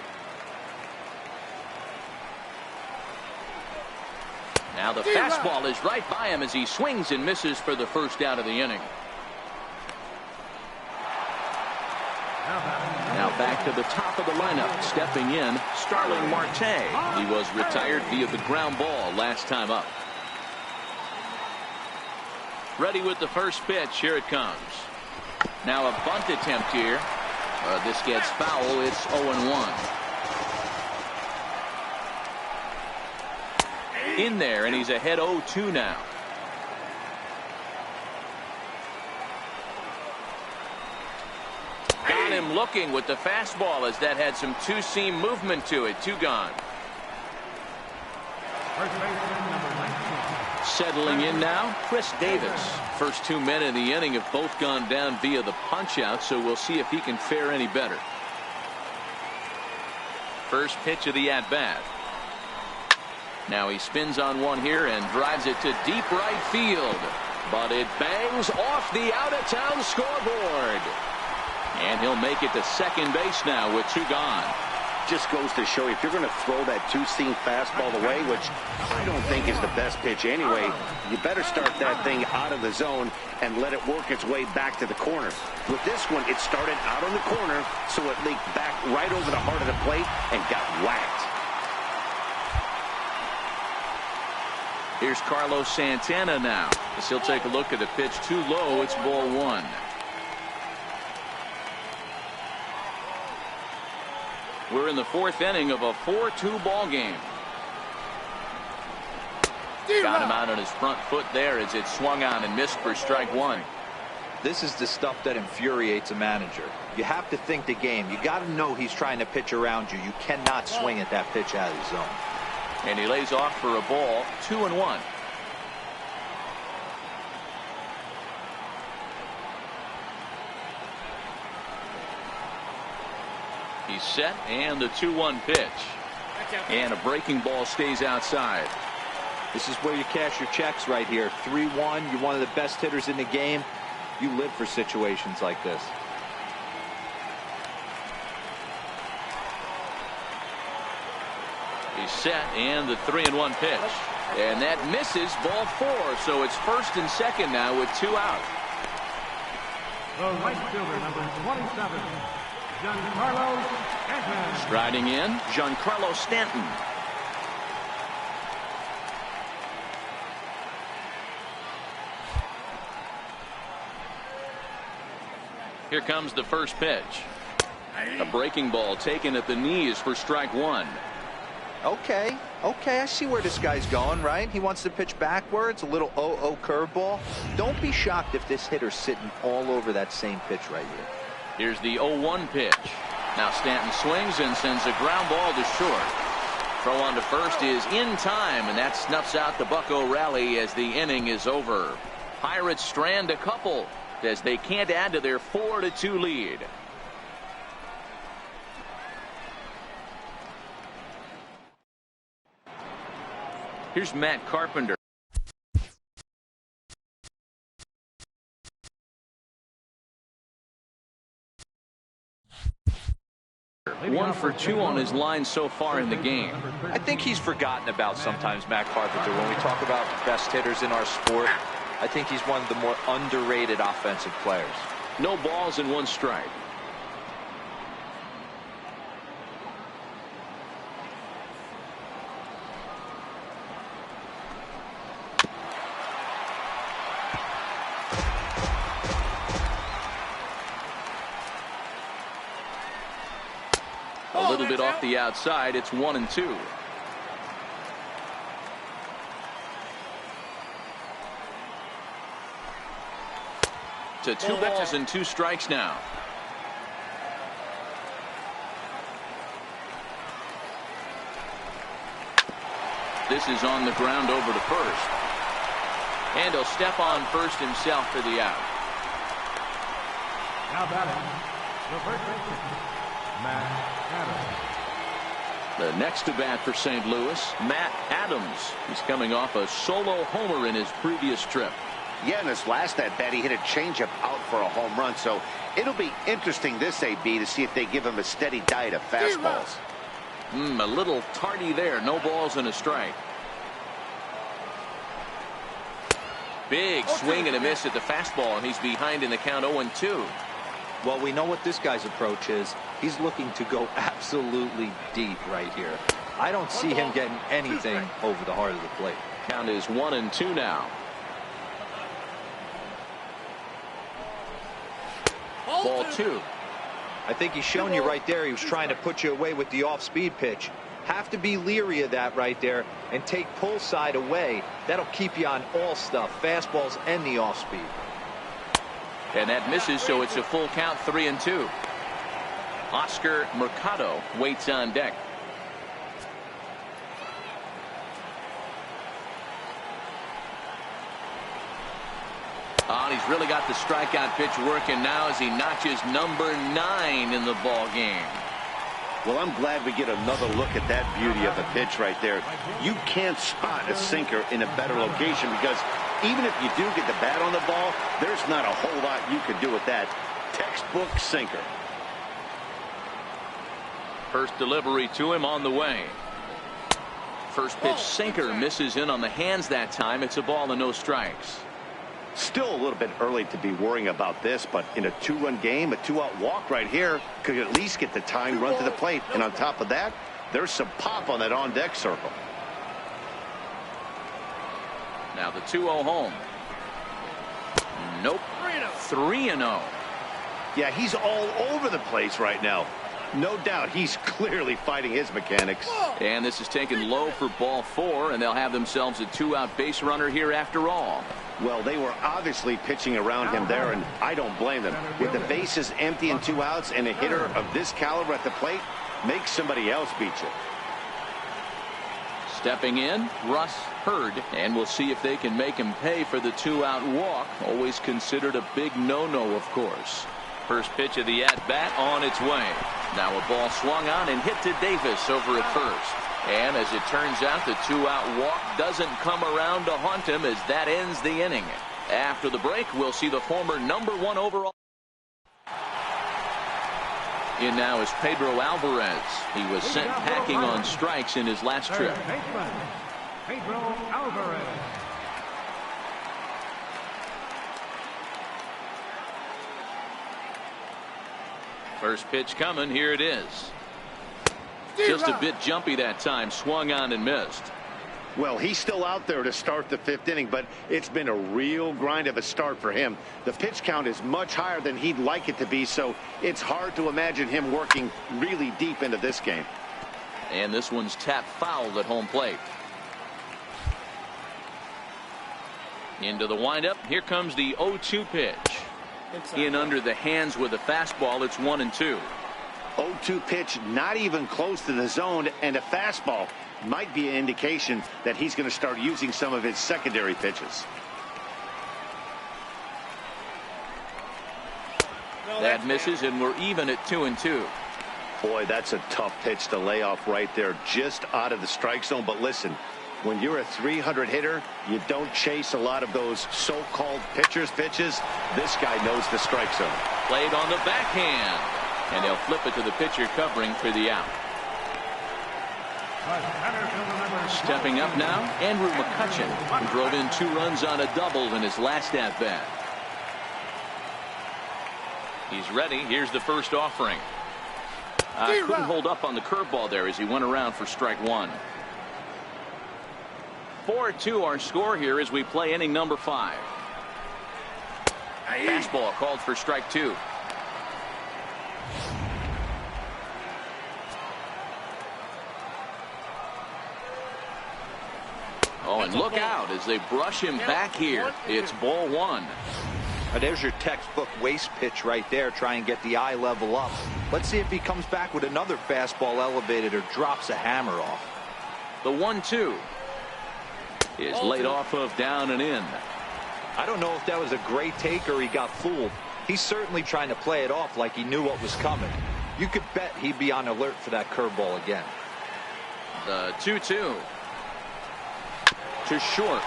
Now the fastball is right by him as he swings and misses for the first out of the inning. Now back to the top of the lineup, stepping in, Starling Marte. He was retired via the ground ball last time up. Ready with the first pitch. Here it comes. Now a bunt attempt here. This gets foul. It's 0-1. In there, and he's ahead 0-2 now. Got him looking with the fastball as that had some two-seam movement to it. 2 gone. First baseman, number 19. Settling in now, Chris Davis. First 2 men in the inning have both gone down via the punch-out, so we'll see if he can fare any better. First pitch of the at-bat. Now he spins on one here and drives it to deep right field. But it bangs off the out-of-town scoreboard. And he'll make it to second base now with 2 gone. Just goes to show you, if you're going to throw that two-seam fastball away, which I don't think is the best pitch anyway, you better start that thing out of the zone and let it work its way back to the corner. With this one, it started out on the corner, so it leaked back right over the heart of the plate and got whacked. Here's Carlos Santana now. As he'll take a look at the pitch too low. It's ball 1. We're in the 4th inning of a 4-2 ball game. Got him out on his front foot there as it swung on and missed for strike 1. This is the stuff that infuriates a manager. You have to think the game. You got to know he's trying to pitch around you. You cannot swing at that pitch out of the zone. And he lays off for a ball. 2-1. He's set, and the 2-1 pitch. And a breaking ball stays outside. This is where you cash your checks right here. 3-1. You're one of the best hitters in the game. You live for situations like this. He's set, and the 3-1 pitch. And that misses, ball 4. So it's first and second now with 2 out. The right fielder, number 27. Giancarlo Stanton. Striding in, Giancarlo Stanton. Here comes the first pitch. A breaking ball taken at the knees for strike 1. Okay, I see where this guy's going, right? He wants to pitch backwards, a little 0-0 curveball. Don't be shocked if this hitter's sitting all over that same pitch right here. Here's the 0-1 pitch. Now Stanton swings and sends a ground ball to short. Throw on to first is in time, and that snuffs out the Bucco rally as the inning is over. Pirates strand a couple as they can't add to their 4-2 lead. Here's Matt Carpenter. One for 2 on his line so far in the game. I think he's forgotten about sometimes, Matt Carpenter. When we talk about best hitters in our sport, I think he's one of the more underrated offensive players. No balls and 1 strike. A little bit off the outside. It's 1-2. To 2 balls and 2 strikes now. This is on the ground over to first. And he'll step on first himself for the out. Now batting, the first baseman, Matt Adams. The next to bat for St. Louis, Matt Adams. He's coming off a solo homer in his previous trip. Yeah, in his last at bat, he hit a changeup out for a home run. So it'll be interesting this AB to see if they give him a steady diet of fastballs. A little tardy there. No balls and a strike. Big swing and a miss at the fastball, and he's behind in the count 0-2. Well, we know what this guy's approach is. He's looking to go absolutely deep right here. I don't see him getting anything over the heart of the plate. Count is 1-2 now. Ball 2. I think he's shown you right there he was trying to put you away with the off-speed pitch. Have to be leery of that right there and take pull side away. That'll keep you on all stuff, fastballs and the off-speed. And that misses, so it's a full count, 3-2. Oscar Mercado waits on deck. Oh, he's really got the strikeout pitch working now as he notches number 9 in the ball game. Well, I'm glad we get another look at that beauty of a pitch right there. You can't spot a sinker in a better location because even if you do get the bat on the ball, there's not a whole lot you could do with that. Textbook sinker. First delivery to him on the way. First pitch sinker misses in on the hands that time. It's a ball and no strikes. Still a little bit early to be worrying about this, but in a 2-run game, a 2-out walk right here could at least get the tying run to the plate. And on top of that, there's some pop on that on-deck circle. Now the 2-0 home. Nope. 3-0. Yeah, he's all over the place right now. No doubt he's clearly fighting his mechanics. And this is taken low for ball 4, and they'll have themselves a 2-out base runner here after all. Well, they were obviously pitching around him there, and I don't blame them. With the bases empty and 2 outs and a hitter of this caliber at the plate, make somebody else beat you. Stepping in, Russ Hurd, and we'll see if they can make him pay for the 2-out walk. Always considered a big no-no, of course. First pitch of the at-bat on its way. Now a ball swung on and hit to Davis over at first. And as it turns out, the 2-out walk doesn't come around to haunt him as that ends the inning. After the break, we'll see the former #1 overall. In now is Pedro Alvarez. He was sent packing on strikes in his last trip. Pedro Alvarez. First pitch coming. Here it is. Just a bit jumpy that time. Swung on and missed. Well, he's still out there to start the 5th inning, but it's been a real grind of a start for him. The pitch count is much higher than he'd like it to be, so it's hard to imagine him working really deep into this game. And this one's tapped foul at home plate. Into the windup. Here comes the 0-2 pitch. In under the hands with a fastball. It's 1-2. 0-2 pitch, not even close to the zone, and a fastball might be an indication that he's going to start using some of his secondary pitches. That misses, and we're even at 2-2. Boy, that's a tough pitch to lay off right there, just out of the strike zone. But listen, when you're a 300 hitter, you don't chase a lot of those so-called pitchers' pitches. This guy knows the strike zone. Played on the backhand. And they'll flip it to the pitcher covering for the out. Stepping up now, Andrew McCutchen, who drove in 2 runs on a double in his last at-bat. He's ready. Here's the first offering. Couldn't hold up on the curveball there as he went around for strike 1. 4-2 our score here as we play inning number 5. Fastball called for strike 2. Oh, and look out as they brush him back here. It's ball 1. There's your textbook waste pitch right there. Try and get the eye level up. Let's see if he comes back with another fastball elevated or drops a hammer off. The 1-2 is laid off of down and in. I don't know if that was a great take or he got fooled. He's certainly trying to play it off like he knew what was coming. You could bet he'd be on alert for that curveball again. The 2-2 to short.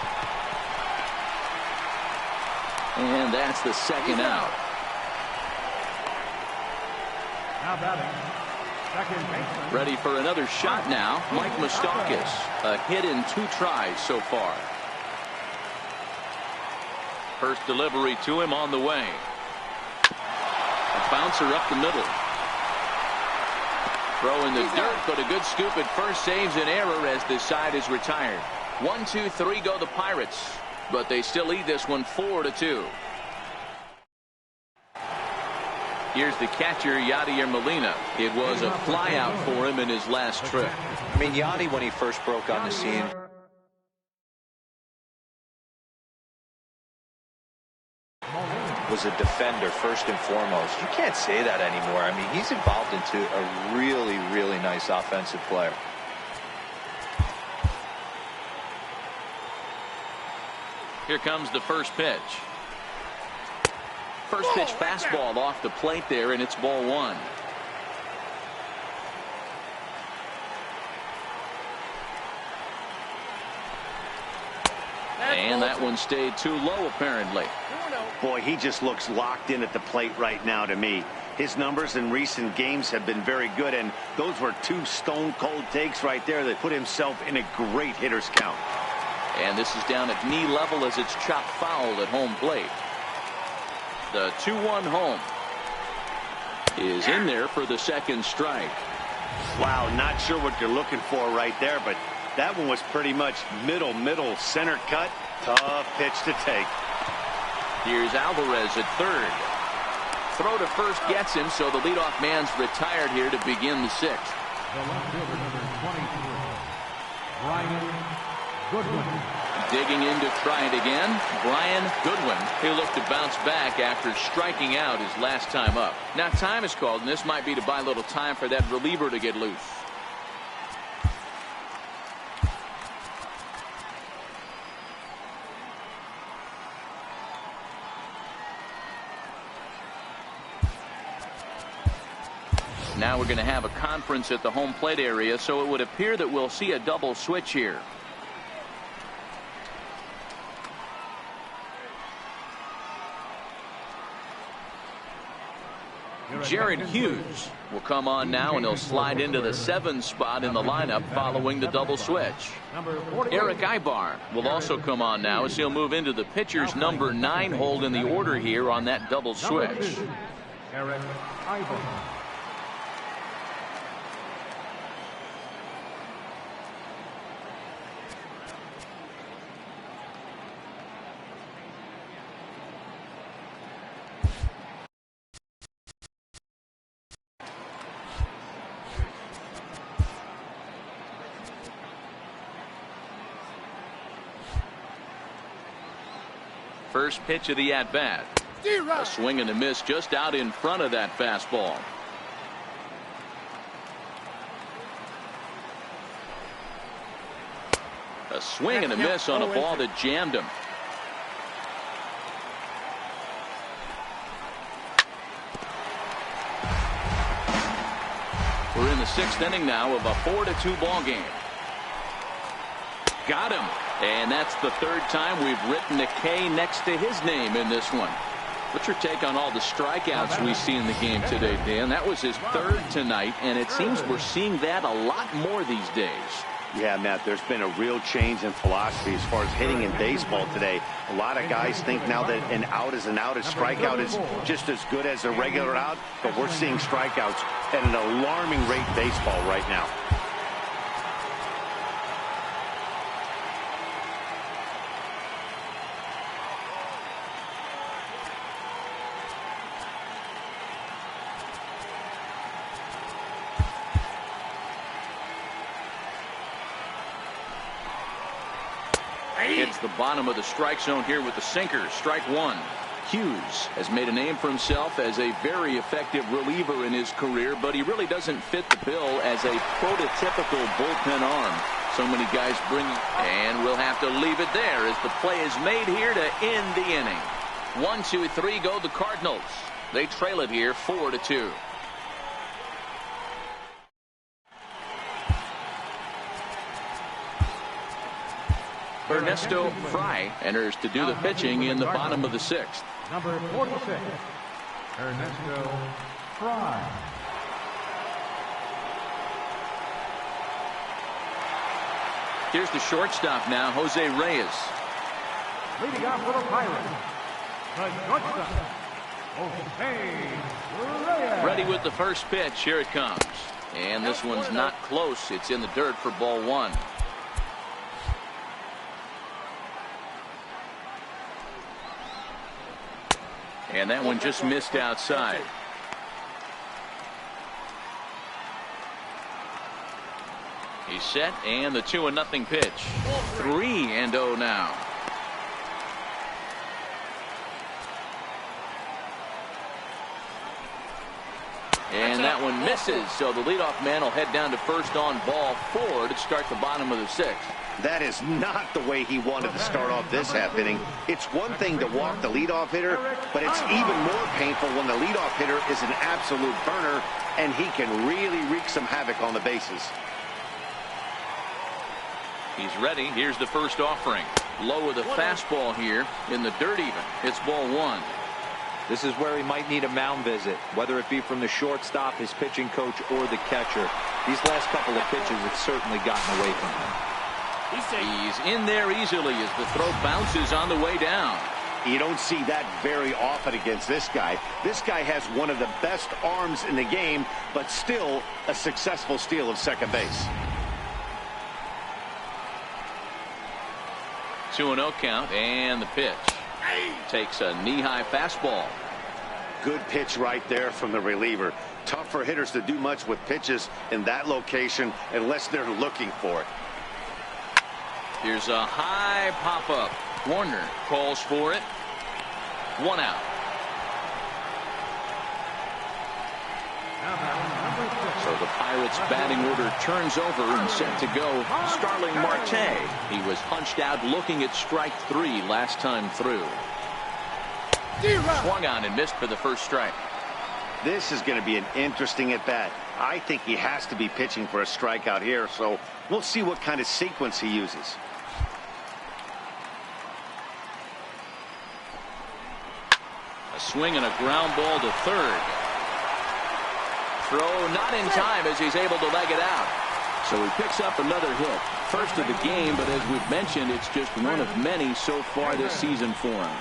And that's the second out. Now batting, second baseman. Ready for another shot now. Mike Moustakas. A hit in 2 tries so far. First delivery to him on the way. A bouncer up the middle. Throw in the dirt, but a good scoop at first saves an error as this side is retired. 1-2-3 go the Pirates, but they still lead this one 4-2. Here's the catcher, Yadier Molina. It was a flyout for him in his last trip. I mean, Yadi, when he first broke on the scene, was a defender first and foremost. You can't say that anymore. I mean, he's evolved into a really, really nice offensive player. Here comes the first pitch. First pitch fastball off the plate there, and it's ball one. And that one stayed too low, apparently. Boy, he just looks locked in at the plate right now to me. His numbers in recent games have been very good, and those were two stone-cold takes right there that put himself in a great hitter's count. And this is down at knee level as it's chopped foul at home plate. The 2-1 home is in there for the second strike. Wow, not sure what you're looking for right there, but that one was pretty much middle center cut. Tough pitch to take. Here's Alvarez at third. Throw to first gets him, so the leadoff man's retired here to begin the sixth. The left fielder, number 23, Brian Goodwin. Digging in to try it again, Brian Goodwin. He'll look to bounce back after striking out his last time up. Now time is called, and this might be to buy a little time for that reliever to get loose. Now we're going to have a conference at the home plate area, so it would appear that we'll see a double switch here. Jared Hughes will come on now, and he'll slide into the 7 spot in the lineup following the double switch. Eric Ibar will also come on now as he'll move into the pitcher's number 9 hold in the order here on that double switch. Eric Ibar. First pitch of the at-bat. A swing and a miss just out in front of that fastball. A swing and a miss on a ball that jammed him. We're in the 6th inning now of a 4-2 ball game. Got him. And that's the 3rd time we've written a K next to his name in this one. What's your take on all the strikeouts we see in the game today, Dan? That was his 3rd tonight, and it seems we're seeing that a lot more these days. Yeah, Matt, there's been a real change in philosophy as far as hitting in baseball today. A lot of guys think now that an out is an out, a strikeout is just as good as a regular out, but we're seeing strikeouts at an alarming rate in baseball right now. Hits the bottom of the strike zone here with the sinker. Strike one. Hughes has made a name for himself as a very effective reliever in his career, but he really doesn't fit the bill as a prototypical bullpen arm. So many guys bring, and we'll have to leave it there as the play is made here to end the inning. 1, 2, 3 go the Cardinals. They trail it here 4-2. Ernesto Fry enters to do the pitching in the bottom of the 6th. Number 46, Ernesto Fry. Here's the shortstop now, Jose Reyes. Leading off for the Pirates, the shortstop, Jose Reyes. Ready with the first pitch. Here it comes. And this one's not close. It's in the dirt for ball one. And that one just missed outside. He's set, and the 2-0 pitch. 3-0 now. And that one misses, so the leadoff man will head down to first on ball 4 to start the bottom of the 6th. That is not the way he wanted to start off this half inning. It's one thing to walk the leadoff hitter, but it's even more painful when the leadoff hitter is an absolute burner, and he can really wreak some havoc on the bases. He's ready. Here's the first offering. Low with a fastball here in the dirt even. It's ball 1. This is where he might need a mound visit, whether it be from the shortstop, his pitching coach, or the catcher. These last couple of pitches have certainly gotten away from him. He's in there easily as the throw bounces on the way down. You don't see that very often against this guy. This guy has one of the best arms in the game, but still a successful steal of second base. 2-0 count, and the pitch. Takes a knee-high fastball. Good pitch right there from the reliever. Tough for hitters to do much with pitches in that location unless they're looking for it. Here's a high pop-up. Warner calls for it. 1 out. So the Pirates batting order turns over and set to go. Starling Marte. He was punched out looking at strike 3 last time through. Swung on and missed for the first strike. This is going to be an interesting at bat. I think he has to be pitching for a strikeout here, so we'll see what kind of sequence he uses. A swing and a ground ball to third. Throw not in time as he's able to leg it out. So he picks up another hit. First of the game, but as we've mentioned, it's just one of many so far this season for him.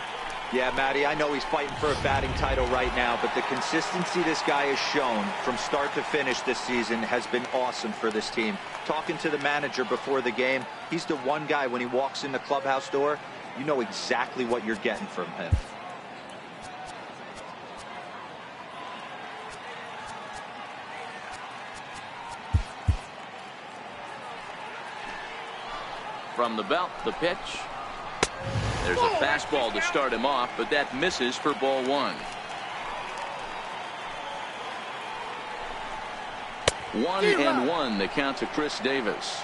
Yeah, Matty, I know he's fighting for a batting title right now, but the consistency this guy has shown from start to finish this season has been awesome for this team. Talking to the manager before the game, he's the one guy when he walks in the clubhouse door, you know exactly what you're getting from him. From the belt, the pitch. There's a fastball to start him off, but that misses for ball 1. 1-1 the count to Chris Davis.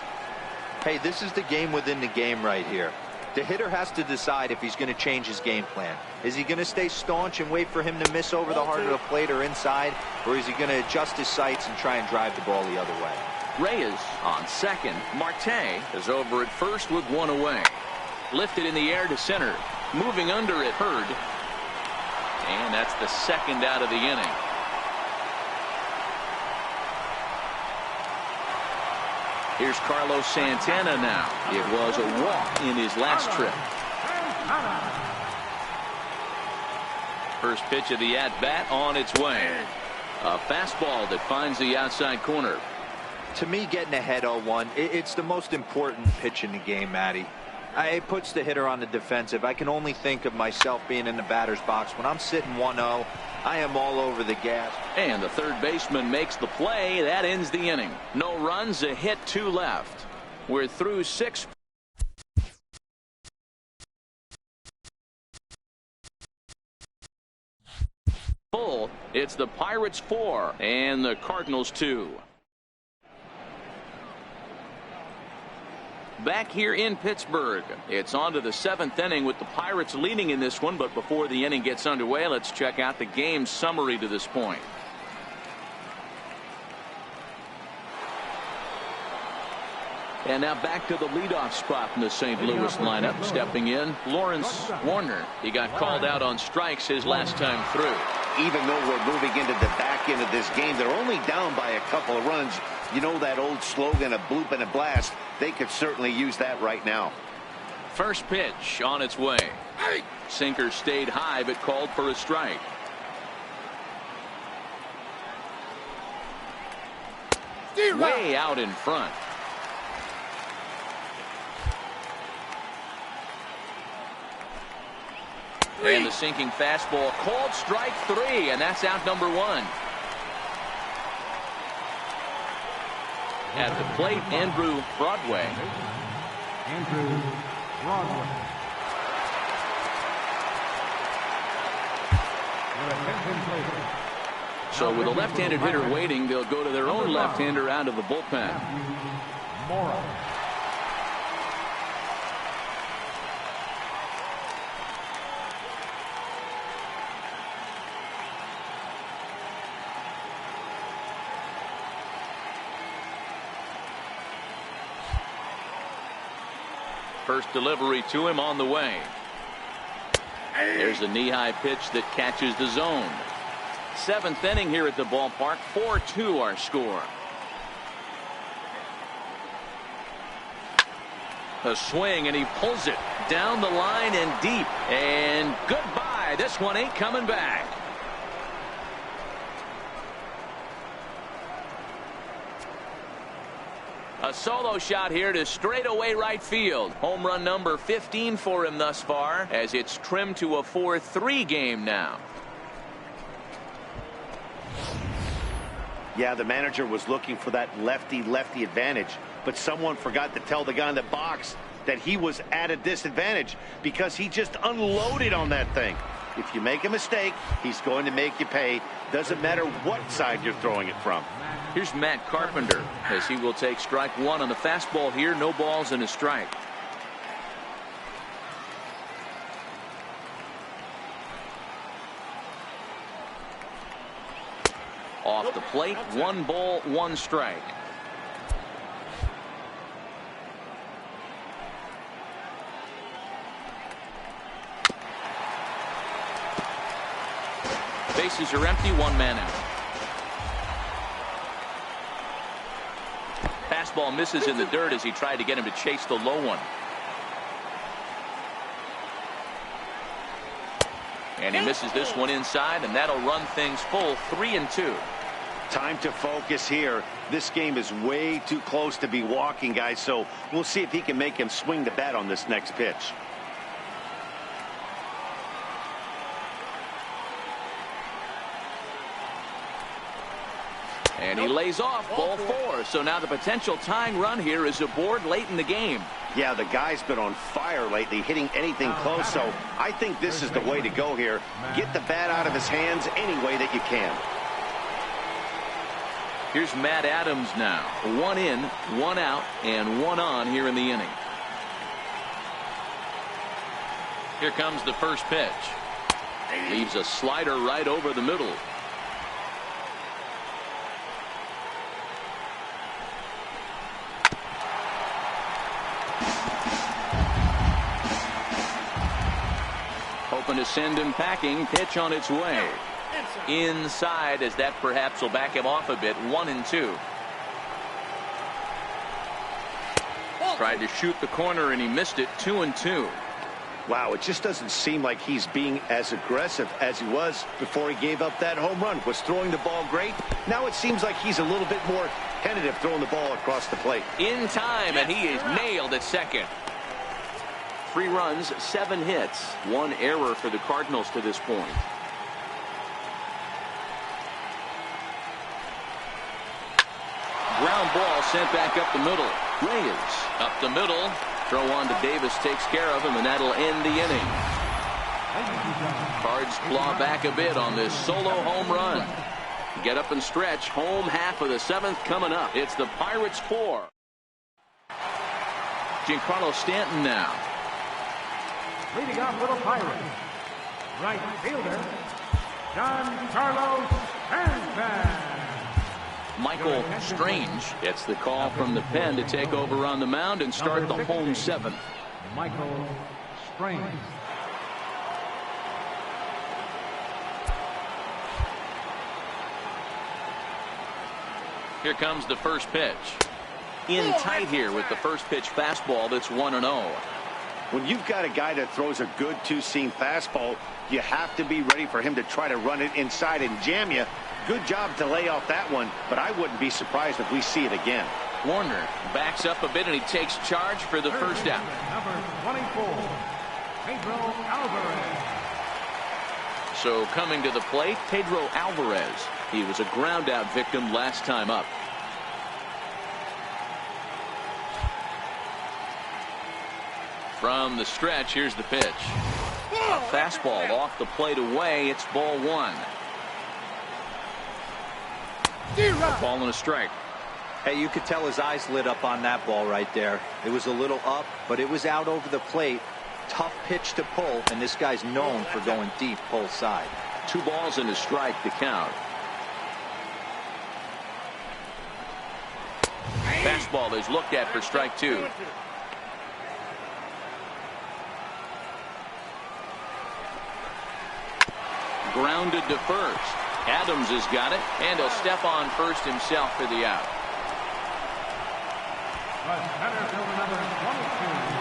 Hey, this is the game within the game right here. The hitter has to decide if he's going to change his game plan. Is he going to stay staunch and wait for him to miss over the heart of the plate or inside, or is he going to adjust his sights and try and drive the ball the other way? Reyes on second. Marte is over at first with 1 away. Lifted in the air to center. Moving under at Hurd. And that's the second out of the inning. Here's Carlos Santana now. It was a walk in his last trip. First pitch of the at-bat on its way. A fastball that finds the outside corner. To me, getting ahead 0-1, it's the most important pitch in the game, Matty. It puts the hitter on the defensive. I can only think of myself being in the batter's box. When I'm sitting 1-0, I am all over the gas. And the third baseman makes the play. That ends the inning. No runs, a hit, 2 left. We're through 6. Full. It's the Pirates 4 and the Cardinals 2. Back here in Pittsburgh, it's on to the 7th inning with the Pirates leading in this one. But before the inning gets underway, let's check out the game summary to this point. And now back to the leadoff spot in the St. Louis lineup. Stepping in, Lawrence Warner. He got called out on strikes his last time through. Even though we're moving into the back end of this game, they're only down by a couple of runs. You know that old slogan, a bloop and a blast. They could certainly use that right now. First pitch on its way. Sinker stayed high but called for a strike. Way out in front. And the sinking fastball called strike 3, and that's out number 1. At the plate, Andrew Broadway. Andrew Broadway. Your attention, please. So with a left-handed hitter waiting, they'll go to their own left-hander out of the bullpen. Mora. First delivery to him on the way. There's a knee-high pitch that catches the zone. Seventh inning here at the ballpark. 4-2 our score. A swing, and he pulls it down the line and deep. And goodbye. This one ain't coming back. A solo shot here to straightaway right field. Home run number 15 for him thus far, as it's trimmed to a 4-3 game now. Yeah, the manager was looking for that lefty-lefty advantage, but someone forgot to tell the guy in the box that he was at a disadvantage because he just unloaded on that thing. If you make a mistake, he's going to make you pay. Doesn't matter what side you're throwing it from. Here's Matt Carpenter, as he will take strike one on the fastball here. No balls and a strike. Off the plate, 1 ball, 1 strike. Bases are empty, 1 man out. Fastball misses in the dirt as he tried to get him to chase the low one. And he misses this one inside, and that'll run things full. 3-2. Time to focus here. This game is way too close to be walking, guys, so we'll see if he can make him swing the bat on this next pitch. And he lays off, ball 4. So now the potential tying run here is aboard late in the game. Yeah, the guy's been on fire lately, hitting anything close, so I think this is the way to go here. Get the bat out of his hands any way that you can. Here's Matt Adams now. 1 in, 1 out, and 1 on here in the inning. Here comes the first pitch. Leaves a slider right over the middle. Hoping to send him packing. Pitch on its way. Inside, as that perhaps will back him off a bit. 1-2. Tried to shoot the corner and he missed it. 2-2. Wow, it just doesn't seem like he's being as aggressive as he was before he gave up that home run. Was throwing the ball great. Now it seems like he's a little bit more tentative throwing the ball across the plate. In time, and he is nailed at second. 3 runs, 7 hits, 1 error for the Cardinals to this point. Ground ball sent back up the middle. Reyes up the middle. Throw on to Davis takes care of him, and that'll end the inning. Cards claw back a bit on this solo home run. Get up and stretch. Home half of the 7th coming up. It's the Pirates 4. Giancarlo Stanton now. Leading off for the Pirates, right fielder, Giancarlo Stanton. Michael Strange gets the call from the pen to take over on the mound and start the home 7th. Michael Strange. Here comes the first pitch. In tight here with the first pitch fastball that's 1-0. When you've got a guy that throws a good 2-seam fastball, you have to be ready for him to try to run it inside and jam you. Good job to lay off that one, but I wouldn't be surprised if we see it again. Warner backs up a bit and he takes charge for the first out. Number 24, Pedro Alvarez. So coming to the plate, Pedro Alvarez. He was a ground out victim last time up. From the stretch, here's the pitch. A fastball off the plate away. It's ball one. A ball and a strike. Hey, you could tell his eyes lit up on that ball right there. It was a little up, but it was out over the plate. Tough pitch to pull, and this guy's known for going deep pull side. 2 balls and a strike to count. Fastball is looked at for strike 2. Grounded to first. Adams has got it, and he'll step on first himself for the out.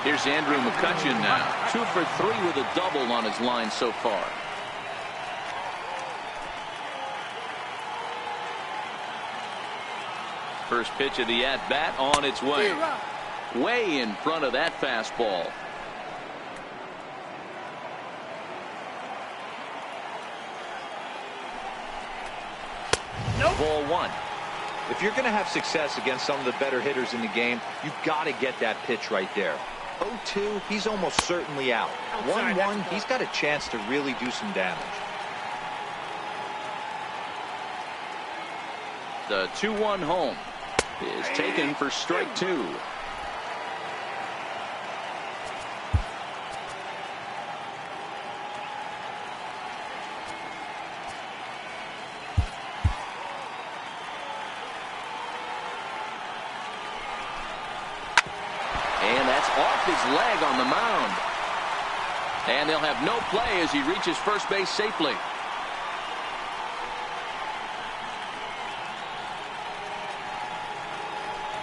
Here's Andrew McCutchen now. 2 for 3 with a double on his line so far. First pitch of the at-bat on its way. Way in front of that fastball. Ball 1. If you're going to have success against some of the better hitters in the game, you've got to get that pitch right there. 0-2, he's almost certainly out. 1-1, he's got a chance to really do some damage. The 2-1 home is taken for strike 2. And that's off his leg on the mound. And they'll have no play as he reaches first base safely.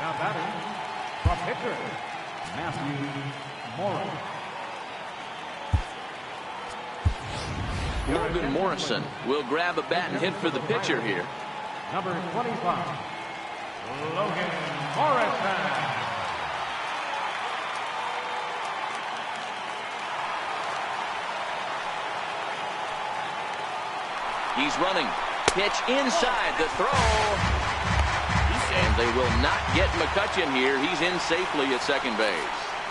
Now batting, the pitcher, Matthew Morris. Logan Morrison will grab a bat and hit for the pitcher here. Number 25, Logan Morrison. He's running. Pitch inside the throw. And they will not get McCutchen here. He's in safely at second base.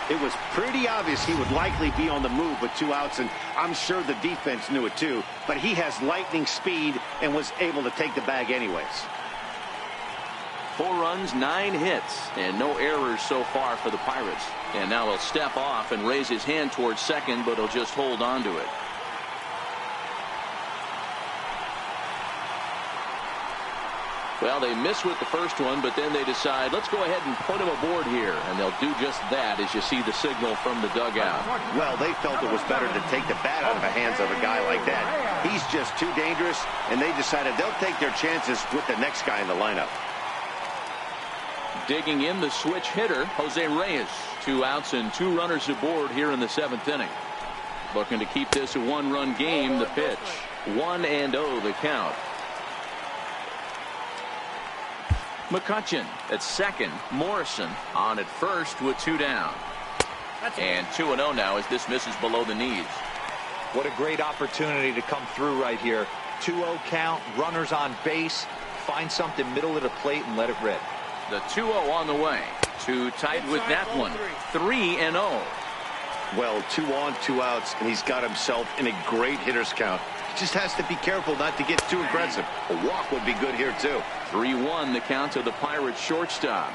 It was pretty obvious he would likely be on the move with 2 outs, and I'm sure the defense knew it too. But he has lightning speed and was able to take the bag anyways. 4 runs, 9 hits, and no errors so far for the Pirates. And now he'll step off and raise his hand towards second, but he'll just hold on to it. Well, they miss with the first one, but then they decide, let's go ahead and put him aboard here. And they'll do just that as you see the signal from the dugout. Well, they felt it was better to take the bat out of the hands of a guy like that. He's just too dangerous, and they decided they'll take their chances with the next guy in the lineup. Digging in the switch hitter, Jose Reyes. 2 outs and 2 runners aboard here in the 7th inning. Looking to keep this a 1-run game. The pitch. 1-0 the count. McCutchen at second. Morrison on at first with 2 down. And 2-0 now as this misses below the knees. What a great opportunity to come through right here. 2-0 count, runners on base. Find something middle of the plate and let it rip. The 2-0 on the way. Too tight with that one. 3-0. Well, 2 on, 2 outs, and he's got himself in a great hitter's count. He just has to be careful not to get too aggressive. A walk would be good here, too. 3-1 the count to the Pirates shortstop.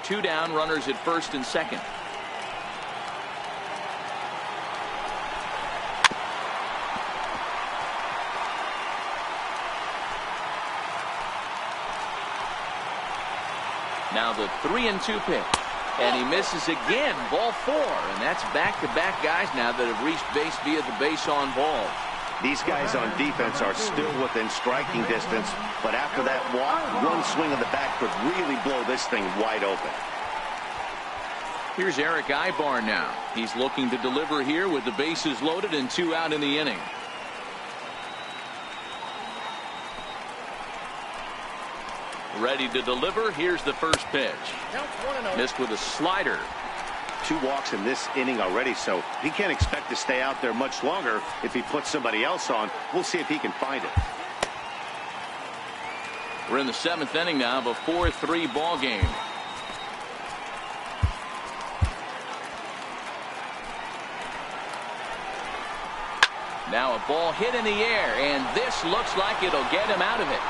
2 down, runners at first and second. Now the 3-2 pitch. And he misses again. Ball 4. And that's back-to-back guys now that have reached base via the base on balls. These guys on defense are still within striking distance, but after that walk, one swing of the bat could really blow this thing wide open. Here's Eric Ibar now. He's looking to deliver here with the bases loaded and 2 out in the inning. Ready to deliver. Here's the first pitch. Missed with a slider. 2 walks in this inning already, so he can't expect to stay out there much longer if he puts somebody else on. We'll see if he can find it. We're in the 7th inning now of a 4-3 ball game. Now a ball hit in the air, and this looks like it'll get him out of it.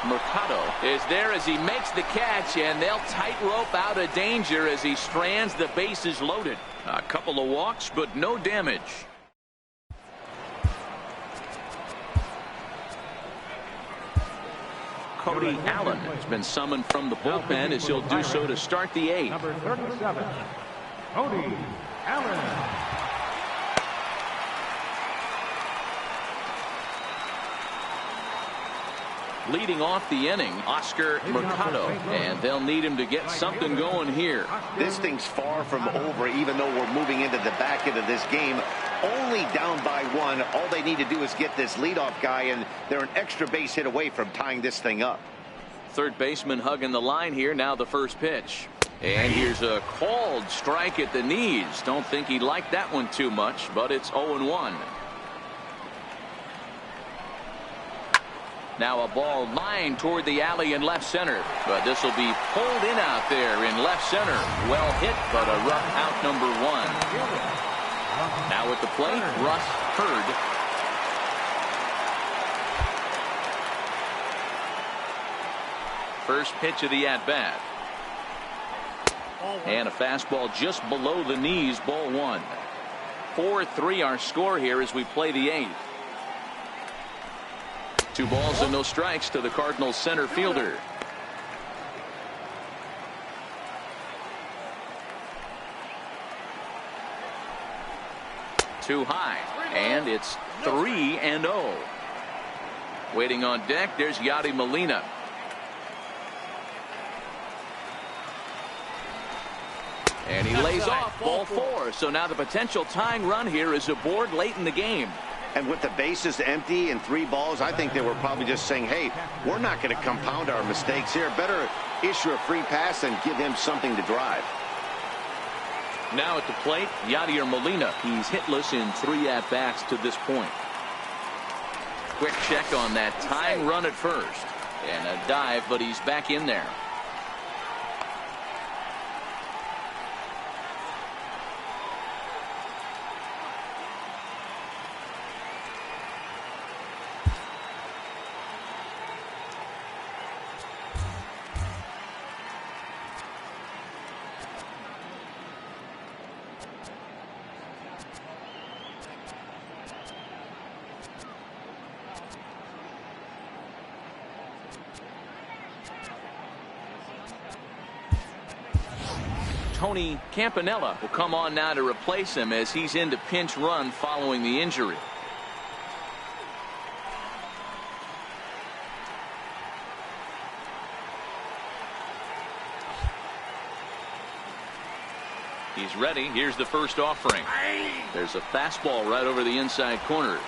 Mercado is there as he makes the catch, and they'll tightrope out of danger as he strands the bases loaded. A couple of walks, but no damage. Cody Allen has been summoned from the bullpen as he'll do so to start the eighth. Number 37, Cody Allen. Leading off the inning, Oscar Mercado, and they'll need him to get something going here. This thing's far from over, even though we're moving into the back end of this game. Only down by one. All they need to do is get this leadoff guy, and they're an extra base hit away from tying this thing up. Third baseman hugging the line here. Now the first pitch. And here's a called strike at the knees. Don't think he liked that one too much, but it's 0-1. Now a ball lined toward the alley in left center, but this will be pulled in out there in left center. Well hit, but a rough out, number one. Now at the plate, Russ Hurd. First pitch of the at-bat. And a fastball just below the knees, ball one. 4-3 our score here as we play the eighth. 2 balls and no strikes to the Cardinals center fielder. Too high, and it's 3-0. Waiting on deck, there's Yadi Molina. And he lays off, ball 4. So now the potential tying run here is aboard late in the game. And with the bases empty and 3 balls, I think they were probably just saying, hey, we're not going to compound our mistakes here. Better issue a free pass and give him something to drive. Now at the plate, Yadier Molina. He's hitless in 3 at-bats to this point. Quick check on that tying run at first. And a dive, but he's back in there. Tony Campanella will come on now to replace him as he's into pinch run following the injury. He's ready. Here's the first offering. There's a fastball right over the inside corner.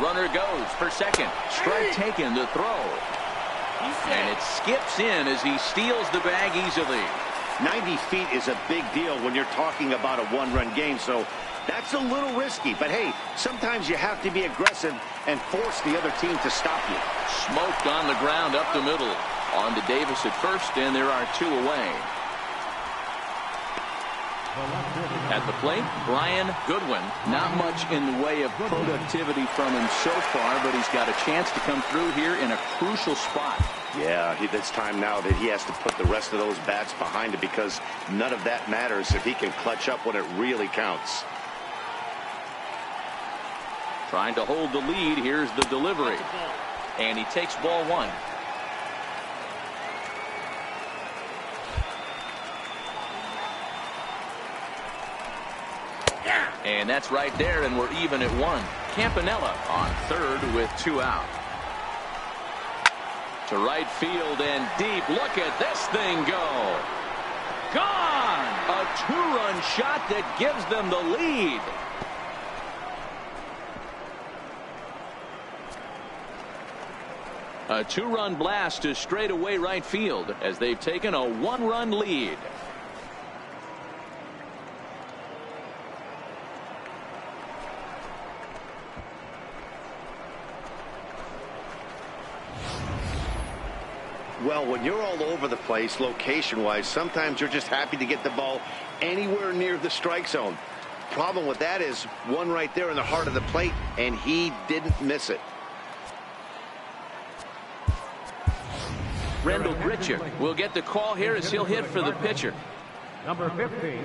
Runner goes for second. Strike taken to throw. And it skips in as he steals the bag easily. 90 feet is a big deal when you're talking about a 1-run game, so that's a little risky. But hey, sometimes you have to be aggressive and force the other team to stop you. Smoked on the ground up the middle. On to Davis at first, and there are 2 away. At the plate, Brian Goodwin. Not much in the way of productivity from him so far, but he's got a chance to come through here in a crucial spot. Yeah, it's time now that he has to put the rest of those bats behind it, because none of that matters if he can clutch up when it really counts. Trying to hold the lead. Here's the delivery. And he takes ball 1. And that's right there, and we're even at 1. Campanella on third with 2 out. To right field and deep. Look at this thing go. Gone! A 2-run shot that gives them the lead. A 2-run blast to straightaway right field as they've taken a 1-run lead. Well, when you're all over the place location-wise, sometimes you're just happy to get the ball anywhere near the strike zone. Problem with that is one right there in the heart of the plate, and he didn't miss it. Randall Grichuk will get the call here as he'll hit for the pitcher. Number 50,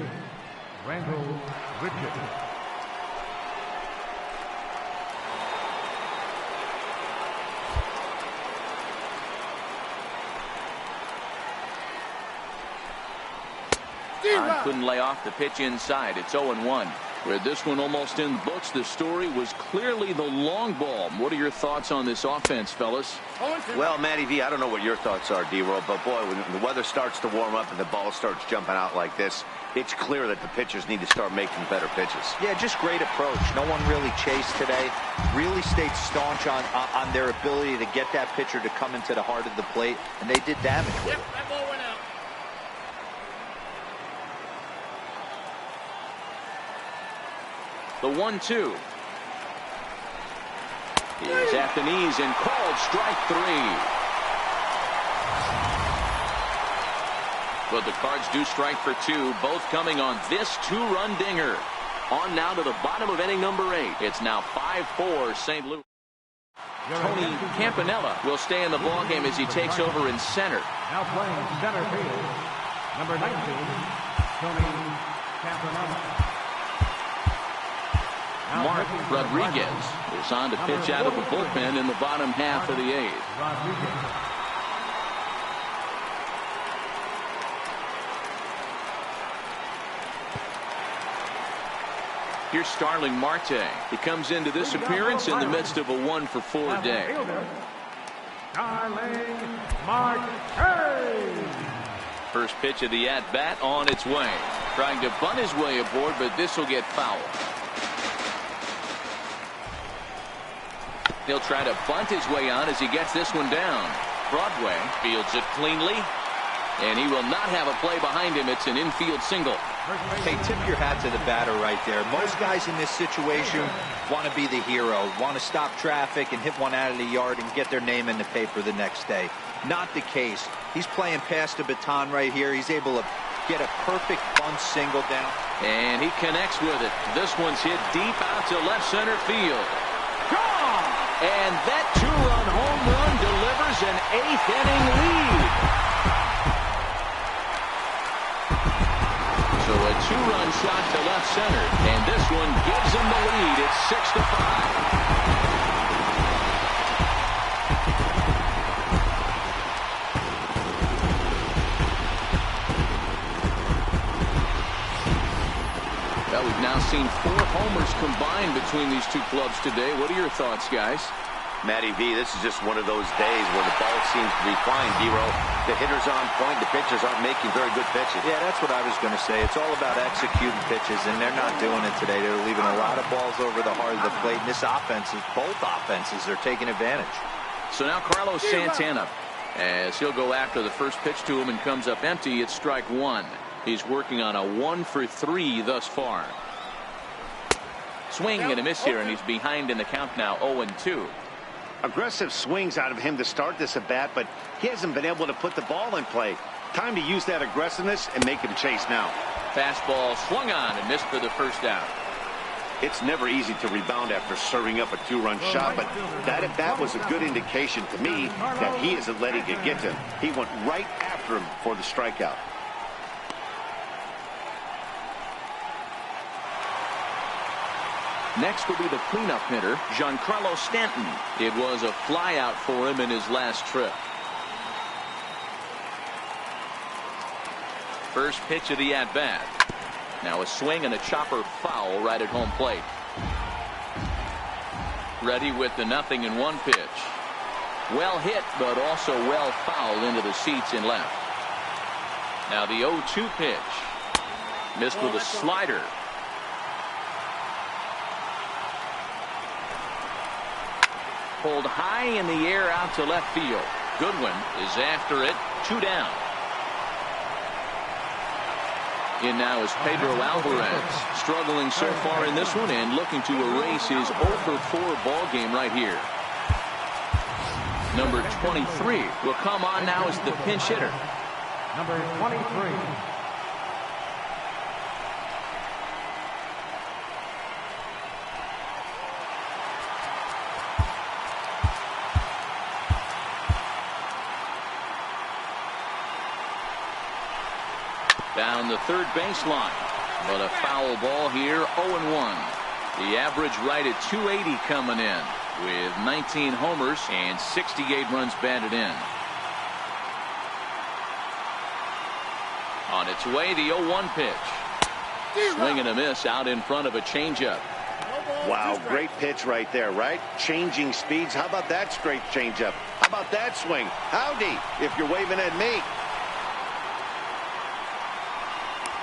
Randall Grichuk. Couldn't lay off the pitch inside. It's 0-1. With this one almost in the books, the story was clearly the long ball. What are your thoughts on this offense, fellas? Well, Matty V, I don't know what your thoughts are, D-Roll, but boy, when the weather starts to warm up and the ball starts jumping out like this, it's clear that the pitchers need to start making better pitches. Yeah, just great approach. No one really chased today. Really stayed staunch on their ability to get that pitcher to come into the heart of the plate, and they did damage with it. That ball went out. The 1-2 is at the knees and called strike 3. But the Cards do strike for 2, both coming on this 2-run dinger. On now to the bottom of inning number 8. It's now 5-4 St. Louis. Tony Campanella will stay in the ballgame as he takes over in center. Now playing center field, number 19, Tony Campanella. Mark Rodriguez is on to pitch out of the bullpen in the bottom half of the 8th. Here's Starling Marte. He comes into this appearance in the midst of a 1-for-4 day. Starling Marte. First pitch of the at-bat on its way. Trying to bunt his way aboard, but this will get foul. He'll try to bunt his way on as he gets this one down. Broadway fields it cleanly, and he will not have a play behind him. It's an infield single. Hey, tip your hat to the batter right there. Most guys in this situation want to be the hero, want to stop traffic and hit one out of the yard and get their name in the paper the next day. Not the case. He's playing past the baton right here. He's able to get a perfect bunt single down. And he connects with it. This one's hit deep out to left center field. Gone! And that 2-run home run delivers an 8th-inning lead. So a 2-run shot to left center, and this one gives him the lead. It's 6-5. Well, we've now seen 4 homers combined between these two clubs today. What are your thoughts, guys? Matty V, this is just one of those days where the ball seems to be flying, D-Roll. The hitters are on point. The pitchers aren't making very good pitches. Yeah, that's what I was going to say. It's all about executing pitches, and they're not doing it today. They're leaving a lot of balls over the heart of the plate. And this offense, both offenses are taking advantage. So now Carlos Santana, as he'll go after the first pitch to him and comes up empty. It's strike 1. He's working on a 1-for-3 thus far. Swing and a miss here, and he's behind in the count now, 0-2. Aggressive swings out of him to start this at bat, but he hasn't been able to put the ball in play. Time to use that aggressiveness and make him chase now. Fastball swung on and missed for the first out. It's never easy to rebound after serving up a 2-run shot, but that at bat was a good indication to me that he isn't letting it get to him. He went right after him for the strikeout. Next will be the cleanup hitter, Giancarlo Stanton. It was a flyout for him in his last trip. First pitch of the at-bat. Now a swing and a chopper foul right at home plate. Ready with the 0-1 pitch. Well hit, but also well fouled into the seats in left. Now the 0-2 pitch. Missed with a slider. Pulled high in the air out to left field. Goodwin is after it. 2 down. In now is Pedro Alvarez, struggling so far in this one and looking to erase his 0-for-4 ball game right here. Number 23 will come on now as the pinch hitter. Number 23. Down the third baseline. But a foul ball here, 0-1. The average right at 280 coming in with 19 homers and 68 runs batted in. On its way, the 0-1 pitch. Swing and a miss out in front of a changeup. Wow, great pitch right there, right? Changing speeds. How about that straight changeup? How about that swing? Howdy, if you're waving at me.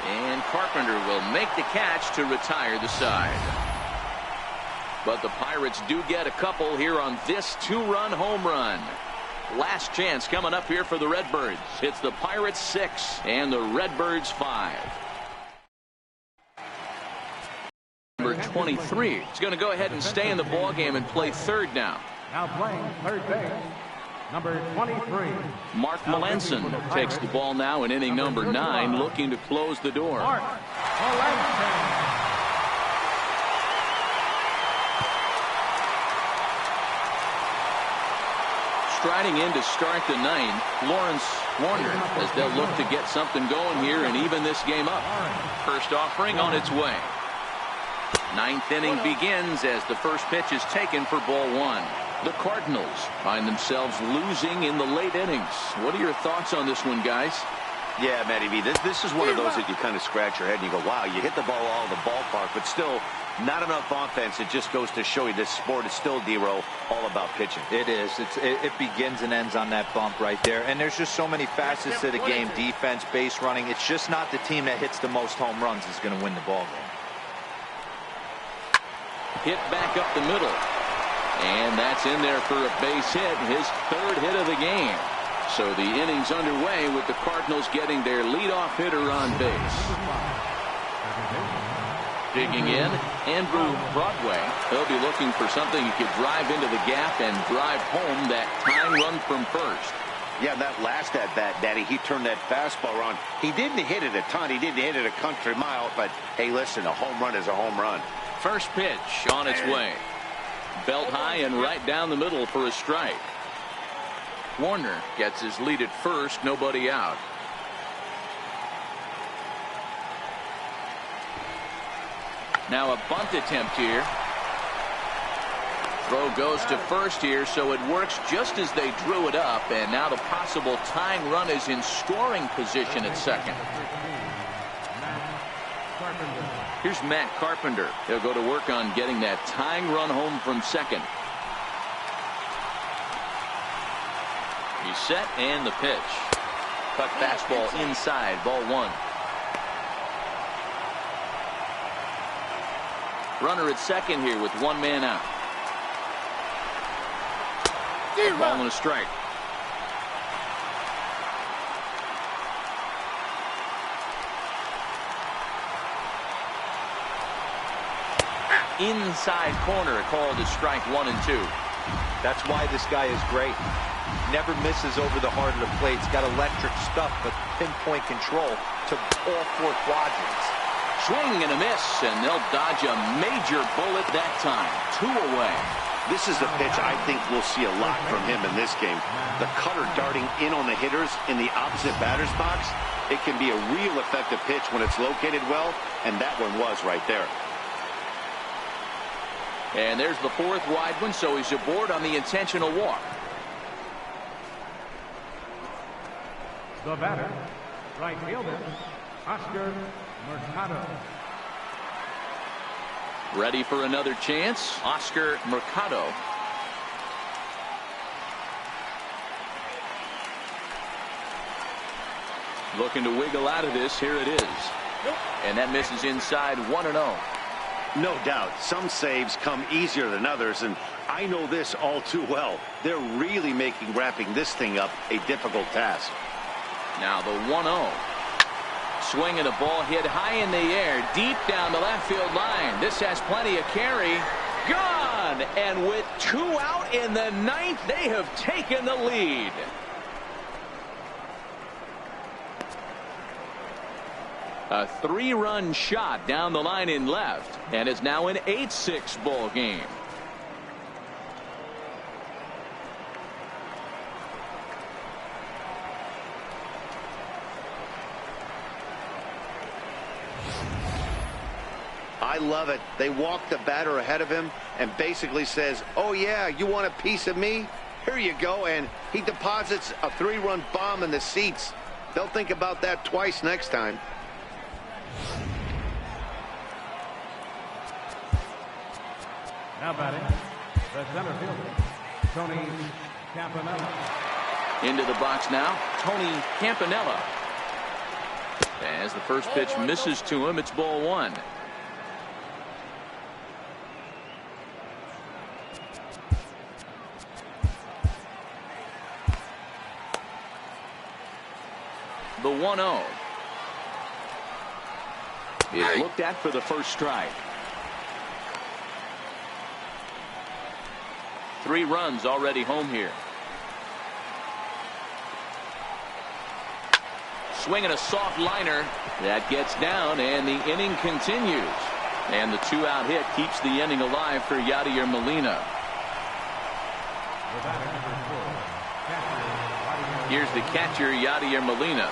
And Carpenter will make the catch to retire the side. But the Pirates do get a couple here on this 2-run home run. Last chance coming up here for the Redbirds. It's the Pirates 6 and the Redbirds 5. Number 23 is going to go ahead and stay in the ball game and play third now. Now playing third base, number 23. Mark Melanson takes the ball now in inning number 9, looking to close the door. Mark Melanson. Striding in to start the 9th, Lawrence Warner, as they'll look to get something going here and even this game up. First offering on its way. 9th inning begins as the first pitch is taken for ball 1. The Cardinals find themselves losing in the late innings. What are your thoughts on this one, guys? Yeah, Matty V, this is one of those that you kind of scratch your head and you go, wow, you hit the ball all in the ballpark, but still not enough offense. It just goes to show you this sport is still, D-Row, all about pitching. It is. It begins and ends on that bump right there. And there's just so many facets to the game. Defense, base running. It's just not the team that hits the most home runs is going to win the ball game. Hit back up the middle. And that's in there for a base hit. His 3rd hit of the game. So the inning's underway with the Cardinals getting their leadoff hitter on base. Digging in, Andrew Broadway. He'll be looking for something he could drive into the gap and drive home that tying run from first. Yeah, that last at bat, Daddy, he turned that fastball around. He didn't hit it a ton. He didn't hit it a country mile. But, hey, listen, a home run is a home run. First pitch on its way. Belt high and right down the middle for a strike. Warner gets his lead at first, nobody out. Now a bunt attempt here. Throw goes to first here, so it works just as they drew it up, and now the possible tying run is in scoring position at second. Here's Matt Carpenter. He'll go to work on getting that tying run home from second. He's set and the pitch. Cut fastball inside, ball 1. Runner at second here with 1 man out. Ball and a strike. Inside corner, called to strike 1 and 2. That's why this guy is great. Never misses over the heart of the plate. He's got electric stuff, but pinpoint control to all 4 quadrants. Swing and a miss, and they'll dodge a major bullet that time. 2 away. This is the pitch I think we'll see a lot from him in this game. The cutter darting in on the hitters in the opposite batter's box. It can be a real effective pitch when it's located well, and that one was right there. And there's the 4th wide one, so he's aboard on the intentional walk. The batter, right fielder, Oscar Mercado. Ready for another chance, Oscar Mercado. Looking to wiggle out of this. Here it is. And that misses inside, 1-0. No doubt. Some saves come easier than others, and I know this all too well. They're really making wrapping this thing up a difficult task. Now the 1-0. Swing and a ball hit high in the air, deep down the left field line. This has plenty of carry. Gone! And with 2 out in the 9th, they have taken the lead. A 3-run shot down the line in left, and it's now an 8-6 ball game. I love it. They walk the batter ahead of him and basically says, oh, yeah, you want a piece of me? Here you go. And he deposits a 3-run bomb in the seats. They'll think about that twice next time. Now batting, the center fielder, Tony Campanella. Into the box now, Tony Campanella. As the first pitch misses to him, it's ball 1. The 1-0 is looked at for the first strike. 3 runs already home here. Swinging a soft liner that gets down, and the inning continues. And the 2-out hit keeps the inning alive for Yadier Molina. Here's the catcher, Yadier Molina.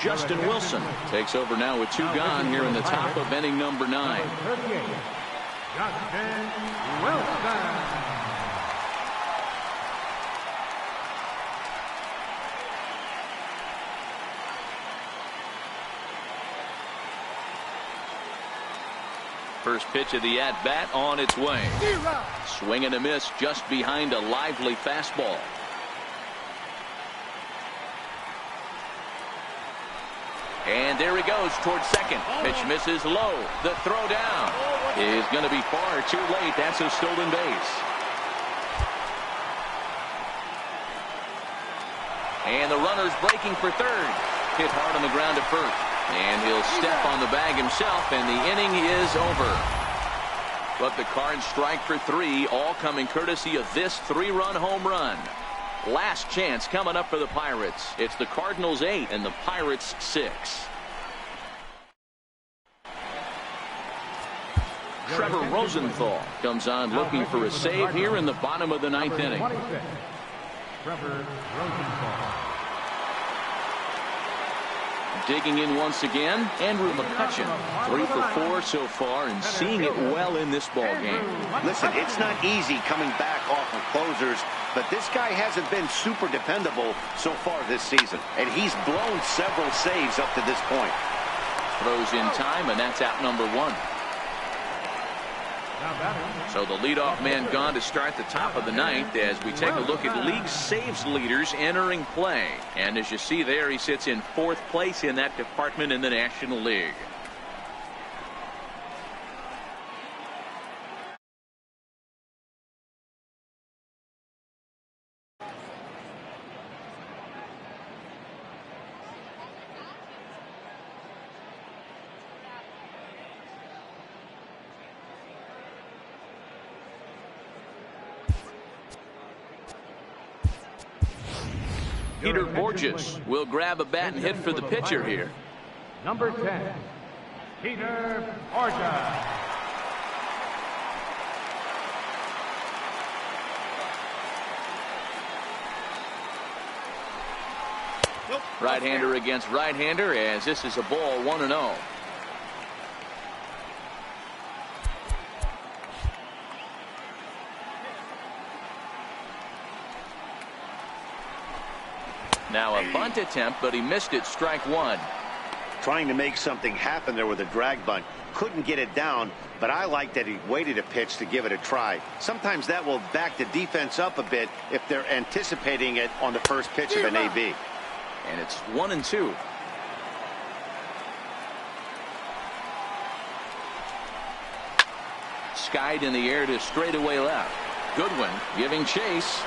Justin Wilson takes over now with 2 gone here in the top of inning number 9. Justin Wilson. First pitch of the at-bat on its way. Swing and a miss just behind a lively fastball. And there he goes towards second. Pitch misses low. The throw down is going to be far too late. That's a stolen base. And the runner's breaking for third. Hit hard on the ground at first. And he'll step on the bag himself, and the inning is over. But the Cards strike for 3, all coming courtesy of this 3-run home run. Last chance coming up for the Pirates. It's the Cardinals 8 and the Pirates 6. Trevor Rosenthal comes on looking for a save here in the bottom of the 9th inning. Trevor Rosenthal. Digging in once again, Andrew McCutchen, 3 for 4 so far, and seeing it well in this ball game. Listen, it's not easy coming back off of closers, but this guy hasn't been super dependable so far this season, and he's blown several saves up to this point. Throws in time, and that's out number 1. So the leadoff man gone to start the top of the 9th as we take a look at league saves leaders entering play. And as you see there, he sits in 4th place in that department in the National League. Peter Borges will grab a bat and hit for the pitcher here. Number 10, Peter Borges. Right-hander against right-hander, as this is a ball 1-0. Now a bunt attempt, but he missed it. Strike 1. Trying to make something happen there with a drag bunt. Couldn't get it down, but I like that he waited a pitch to give it a try. Sometimes that will back the defense up a bit if they're anticipating it on the first pitch of an AB. And it's 1-2. Skied in the air to straightaway left. Goodwin giving chase.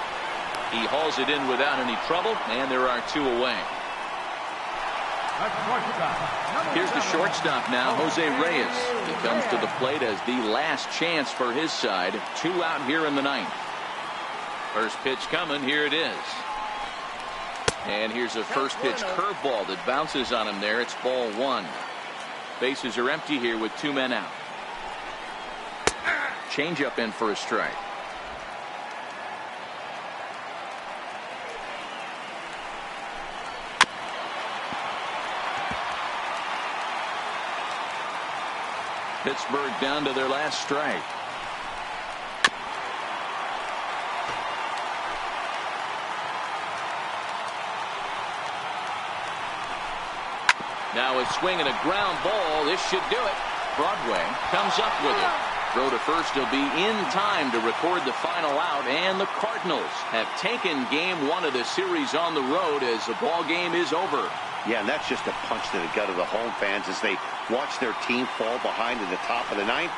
He hauls it in without any trouble, and there are 2 away. Here's the shortstop now, Jose Reyes. He comes to the plate as the last chance for his side. 2 out here in the 9th. First pitch coming. Here it is. And here's a first pitch curveball that bounces on him there. It's ball 1. Bases are empty here with 2 men out. Changeup in for a strike. Pittsburgh down to their last strike. Now a swing and a ground ball. This should do it. Broadway comes up with it. Throw to first will be in time to record the final out, and the Cardinals have taken game 1 of the series on the road as the ball game is over. Yeah, and that's just a punch to the gut of the home fans as they watch their team fall behind at the top of the 9th.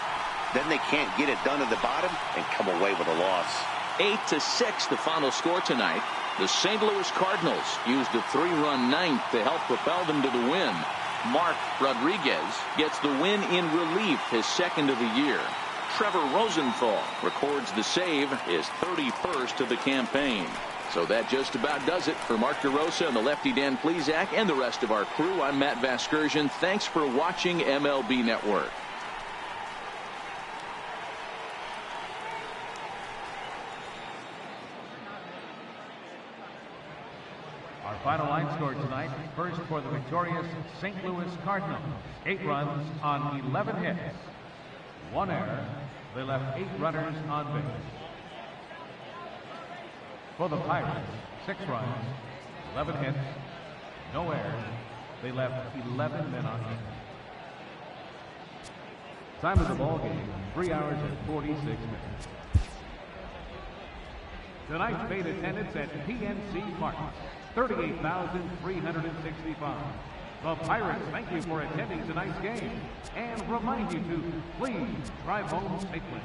Then they can't get it done at the bottom and come away with a loss. 8-6 the final score tonight. The St. Louis Cardinals used a 3-run 9th to help propel them to the win. Mark Rodriguez gets the win in relief, his 2nd of the year. Trevor Rosenthal records the save, his 31st of the campaign. So that just about does it for Mark DeRosa and the lefty Dan Plesac and the rest of our crew. I'm Matt Vasgersian. Thanks for watching MLB Network. Our final line score tonight, first for the victorious St. Louis Cardinals. 8 runs on 11 hits. 1 error. They left 8 runners on base. For the Pirates, 6 runs, 11 hits, no errors. They left 11 men on base. Time of the ball game, 3 hours and 46 minutes. Tonight's paid attendance at PNC Park, 38,365. The Pirates thank you for attending tonight's game and remind you to please drive home safely.